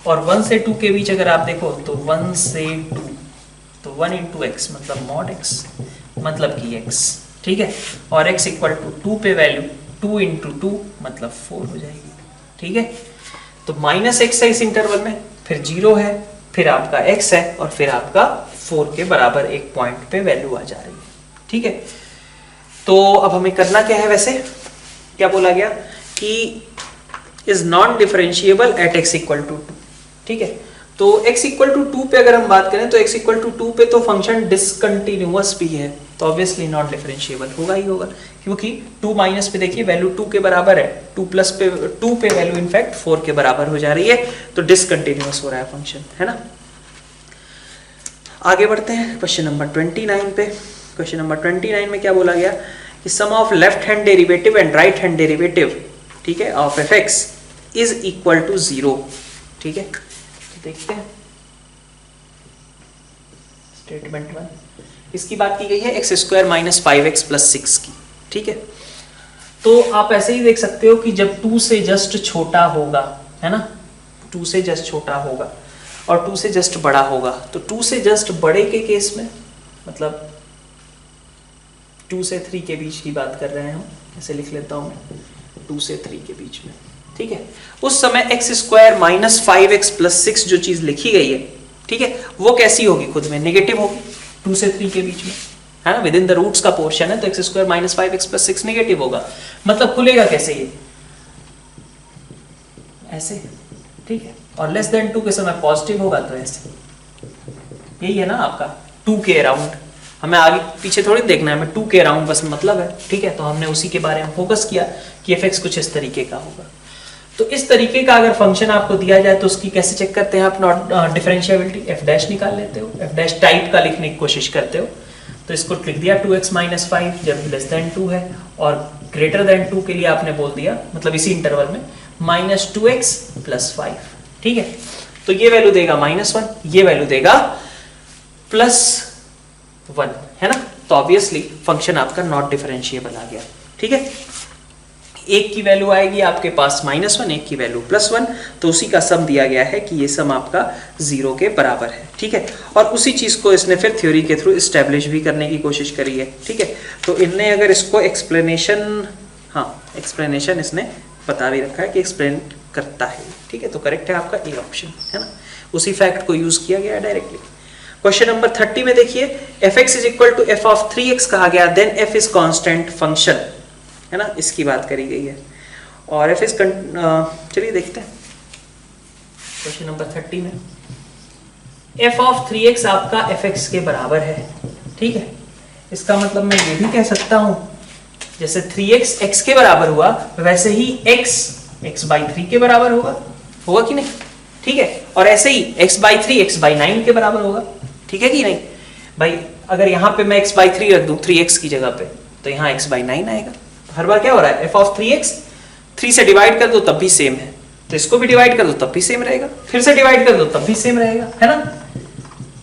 और 1 से 2 के बीच अगर आप देखो तो 1 से 2, तो 1 इंटू एक्स मतलब मॉड x, मतलब कि x। ठीक है, और x इक्वल टू 2 पे वैल्यू 2 इंटू 2 मतलब 4 हो जाएगी। ठीक है, तो -x है इस इंटरवल में, फिर 0 है, फिर आपका x है, और फिर आपका 4 के बराबर एक पॉइंट पे वैल्यू आ जा रही है। ठीक है, तो अब हमें करना क्या है, वैसे क्या बोला गया कि is non differentiable at x equal to 2। ठीक है, तो x इक्वल टू 2 पे अगर हम बात करें तो x इक्वल टू 2 पे तो फंक्शन डिसकंटिन्यूअस भी है, तो ऑब्वियसली नॉट डिफरेंशिएबल होगा ही होगा, क्योंकि 2 माइनस पे देखिए वैल्यू 2 के बराबर है, 2 प्लस पे 2 पे वैल्यू इनफैक्ट 4 के बराबर हो जा रही है, तो डिसकंटिन्यूअस हो रहा है फंक्शन, है ना। आगे बढ़ते हैं क्वेश्चन नंबर 29 पे। क्वेश्चन नंबर 29 में क्या बोला गया कि sum of left hand derivative and right hand derivative, ठीक है, of fx is equal to 0। ठीक है, तो देखते हैं स्टेटमेंट 1, इसकी बात की गई है x² - 5x + 6 की। ठीक है, तो आप ऐसे ही देख सकते हो कि जब 2 से जस्ट छोटा होगा, है ना, 2 से जस्ट छोटा होगा, और 2 से जस्ट बड़ा होगा। तो 2 से जस्ट बड़े के केस में मतलब 2 से 3 के बीच की बात कर रहे हैं हम, ऐसे लिख लेता हूं मैं 2 से 3 के बीच में, ठीक है। उस समय x square minus 5x plus 6 जो चीज लिखी गई है, ठीक है, वो कैसी होगी, खुद में नेगेटिव होगी 2 से 3 के बीच में, है ना, विद इन द रूट्स का पोर्शन है, तो x square minus 5x plus 6 negative होगा। मतलब खुलेगा कैसे ये, ऐसे, ठीक है, और लेस देन 2 के समय पॉजिटिव होगा तो ऐसे। यही है ना आपका 2 के अराउंड, हमें आगे पीछे थोड़ी देखना है, हमें 2 के अराउंड बस मतलब है, ठीक है। तो हमने उसी के बारे में फोकस किया कि fx कुछ इस तरीके का होगा। तो इस तरीके का अगर फंक्शन आपको दिया जाए तो उसकी कैसे चेक करते हैं आप, नॉट डिफरेंशिएबिलिटी, f डैश निकाल लेते हो, f डैश टाइप का लिखने की कोशिश करते हो। तो इसको लिख दिया 2x माइनस 5 जब लेस देन 2 है, और ग्रेटर देन 2 के लिए आपने बोल दिया, मतलब इसी इंटरवल में माइनस 2x प्लस 5, ठीक है। तो ये वैल्यू देगा -1, ये वैल्यू देगा +1, है ना। तो ऑब्वियसली फंक्शन आपका नॉट डिफरेंशिएबल आ गया, ठीक है। एक की वैल्यू आएगी आपके पास -1, एक की वैल्यू +1, तो उसी का सम दिया गया है कि ये सम आपका 0 के बराबर है, ठीक है। और उसी चीज को इसने फिर थ्योरी के थ्रू एस्टेब्लिश भी करने की कोशिश करी है, ठीक है। तो इनने अगर इसको एक्सप्लेनेशन, हाँ एक्सप्लेनेशन इसने बता भी रखा है कि एक्सप्लेन करता है, ठीक है। तो करेक्ट है आपका ए ऑप्शन, है ना, उसी फैक्ट को यूज किया गया है डायरेक्टली। क्वेश्चन नंबर 30 में देखिए, fx is equal to f of 3x कहा गया, then f is constant function, है ना, इसकी बात करी गई है। और f इज चलिए देखते हैं क्वेश्चन नंबर 30 में, f ऑफ 3x आपका fx के बराबर है, ठीक है। इसका मतलब मैं ये भी कह सकता हूं जैसे 3x x के बराबर हुआ वैसे ही x by 3 के बराबर होगा कि नहीं, ठीक है। और ऐसे ही x by 3 x by 9 के बराबर होगा, ठीक है कि नहीं भाई। अगर यहाँ पे मैं x by 3 रख दूं 3x की जगह पे, तो यहाँ x by 9 आएगा। हर बार क्या हो रहा है, f ऑफ 3x 3 से डिवाइड कर दो तब भी सेम है, तो इसको भी डिवाइड कर दो तब भी सेम रहेगा, फिर से डिवाइड कर दो तब भी सेम रहेगा, है ना।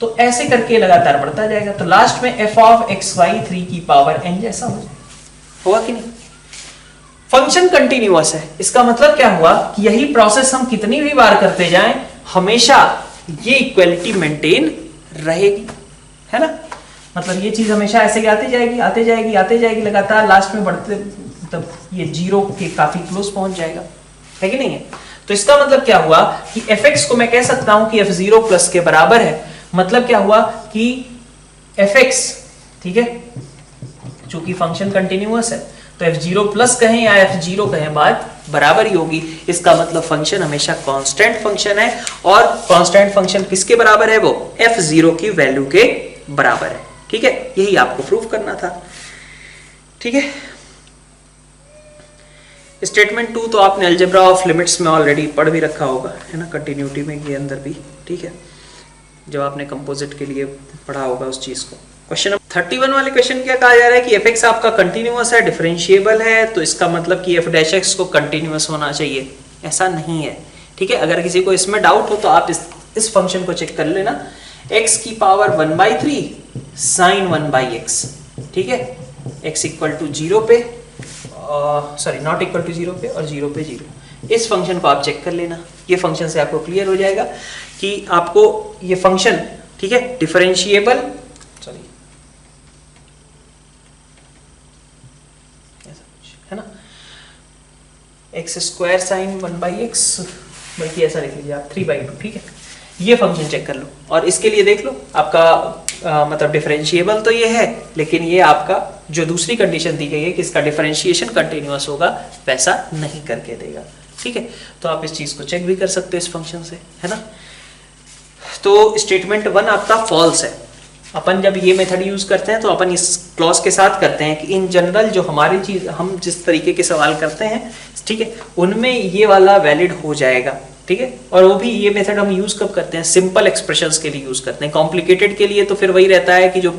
तो ऐसे करके लगातार बढ़ता जाएगा, तो लास्ट में f ऑफ x by 3 की पावर n जैसा हो जाएगा, होगा कि नहीं। फंक्शन कंटिन्यूअस है, इसका मतलब क्या हुआ कि यही प्रोसेस हम कितनी भी बार करते जाएं हमेशा ये इक्वलिटी मेंटेन रहेगी, है ना। मतलब ये चीज हमेशा ऐसे आते जाएगी लगातार, लास्ट में बढ़ते मतलब ये 0 के काफी क्लोज पहुंच जाएगा, है कि नहीं है। तो इसका मतलब क्या हुआ कि fx को मैं कह सकता हूं कि f0 प्लस के बराबर है। मतलब क्या हुआ कि fx, ठीक है, चूंकि फंक्शन कंटिन्यूअस है तो f0 प्लस कहें या f0 कहें बात बराबर ही होगी। इसका मतलब फंक्शन हमेशा कांस्टेंट फंक्शन है, और कांस्टेंट फंक्शन किसके बराबर है, वो f0 की वैल्यू के बराबर है, ठीक है। यही आपको प्रूफ करना था, ठीक है। स्टेटमेंट 2 तो आपने अलजेब्रा ऑफ लिमिट्स में ऑलरेडी पढ़ भी रखा होगा, है ना, कंटिन्यूटी में के अंदर भी, ठीक है, जब आपने कंपोजिट के लिए पढ़ा होगा उस चीज को। क्वेश्चन 31 वाले क्वेश्चन क्या कहा जा रहा है कि fx आपका कंटिन्यूअस है, डिफरेंशिएबल है, तो इसका मतलब कि f डैश x को कंटिन्यूअस होना चाहिए, ऐसा नहीं है, ठीक है। अगर किसी को इसमें डाउट हो तो आप इस फंक्शन को चेक कर लेना, x की पावर 1/3 sin 1/x, ठीक है, x इक्वल टू 0 पे, सॉरी नॉट इक्वल टू 0 पे और 0 पे 0, इस फंक्शन को आप चेक कर लेना। ये फंक्शन से आपको क्लियर हो जाएगा कि आपको ये फंक्शन, ठीक है, डिफरेंशिएबल, सॉरी है ना, x स्क्वायर साइन 1/x, बल्कि ऐसा लिख लीजिए आप 3/2, ठीक है। ये फंक्शन चेक कर लो और इसके लिए देख लो आपका मतलब डिफरेंशिएबल तो ये है, लेकिन ये आपका जो दूसरी कंडीशन दी गई है कि इसका डिफरेंशिएशन कंटिन्यूअस होगा, वैसा नहीं करके देगा, ठीक है। तो आप इस चीज को चेक भी कर सकते हो इस फंक्शन से, है ना। तो स्टेटमेंट 1 आपका फॉल्स है। अपन जब ये मेथड यूज करते हैं तो अपन इस क्लॉज के साथ करते हैं कि इन जनरल जो हमारी चीज, हम जिस तरीके के सवाल करते हैं, ठीक है, उनमें ये वाला वैलिड हो जाएगा, ठीक है। और वो भी ये मेथड हम यूज कब करते हैं, सिंपल एक्सप्रेशंस के लिए यूज करते हैं। कॉम्प्लिकेटेड के लिए तो फिर वही रहता है कि जो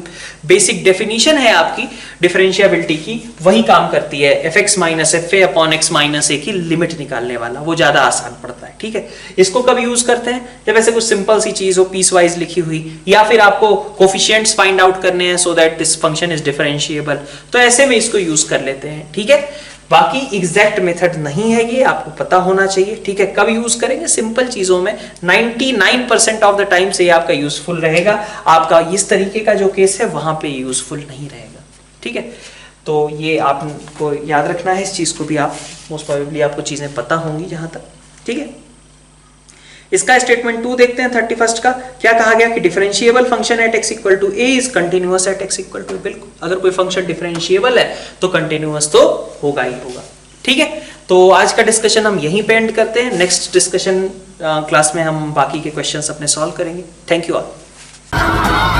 बेसिक डेफिनेशन है आपकी डिफरेंशिएबिलिटी की, वही काम करती है, fx minus fa upon x minus a की लिमिट निकालने वाला, वो ज्यादा आसान पड़ता है, ठीक है। इसको कब यूज करते हैं, जब ऐसे कुछ सिंपल सी चीज हो पीस वाइज लिखी हुई, या फिर आपको कोफिशिएंट्स फाइंड आउट करने हैं so that this function is differentiable, तो ऐसे में इसको यूज कर लेते हैं, ठीक है। बाकी एग्जैक्ट मेथड नहीं है, ये आपको पता होना चाहिए, ठीक है। कब यूज करेंगे? सिंपल चीजों में 99% ऑफ द टाइम से ये आपका यूजफुल रहेगा। आपका इस तरीके का जो केस है वहां पे यूजफुल नहीं रहेगा, ठीक है। तो ये आपको याद रखना है, इस चीज को भी आप मोस्ट प्रोबेबली आपको चीजें पता होंगी जहां तक, ठीक है। इसका स्टेटमेंट 2 देखते हैं 31 का। क्या कहा गया कि differentiable function at x equal to a is continuous at x equal to. बिल्कुल, अगर कोई फंक्शन डिफरेंशिएबल है तो कंटिन्यूअस तो होगा ही होगा, ठीक है। तो आज का डिस्कशन हम यहीं पे एंड करते हैं। नेक्स्ट डिस्कशन क्लास में हम बाकी के क्वेश्चंस अपने सॉल्व करेंगे। Thank you all.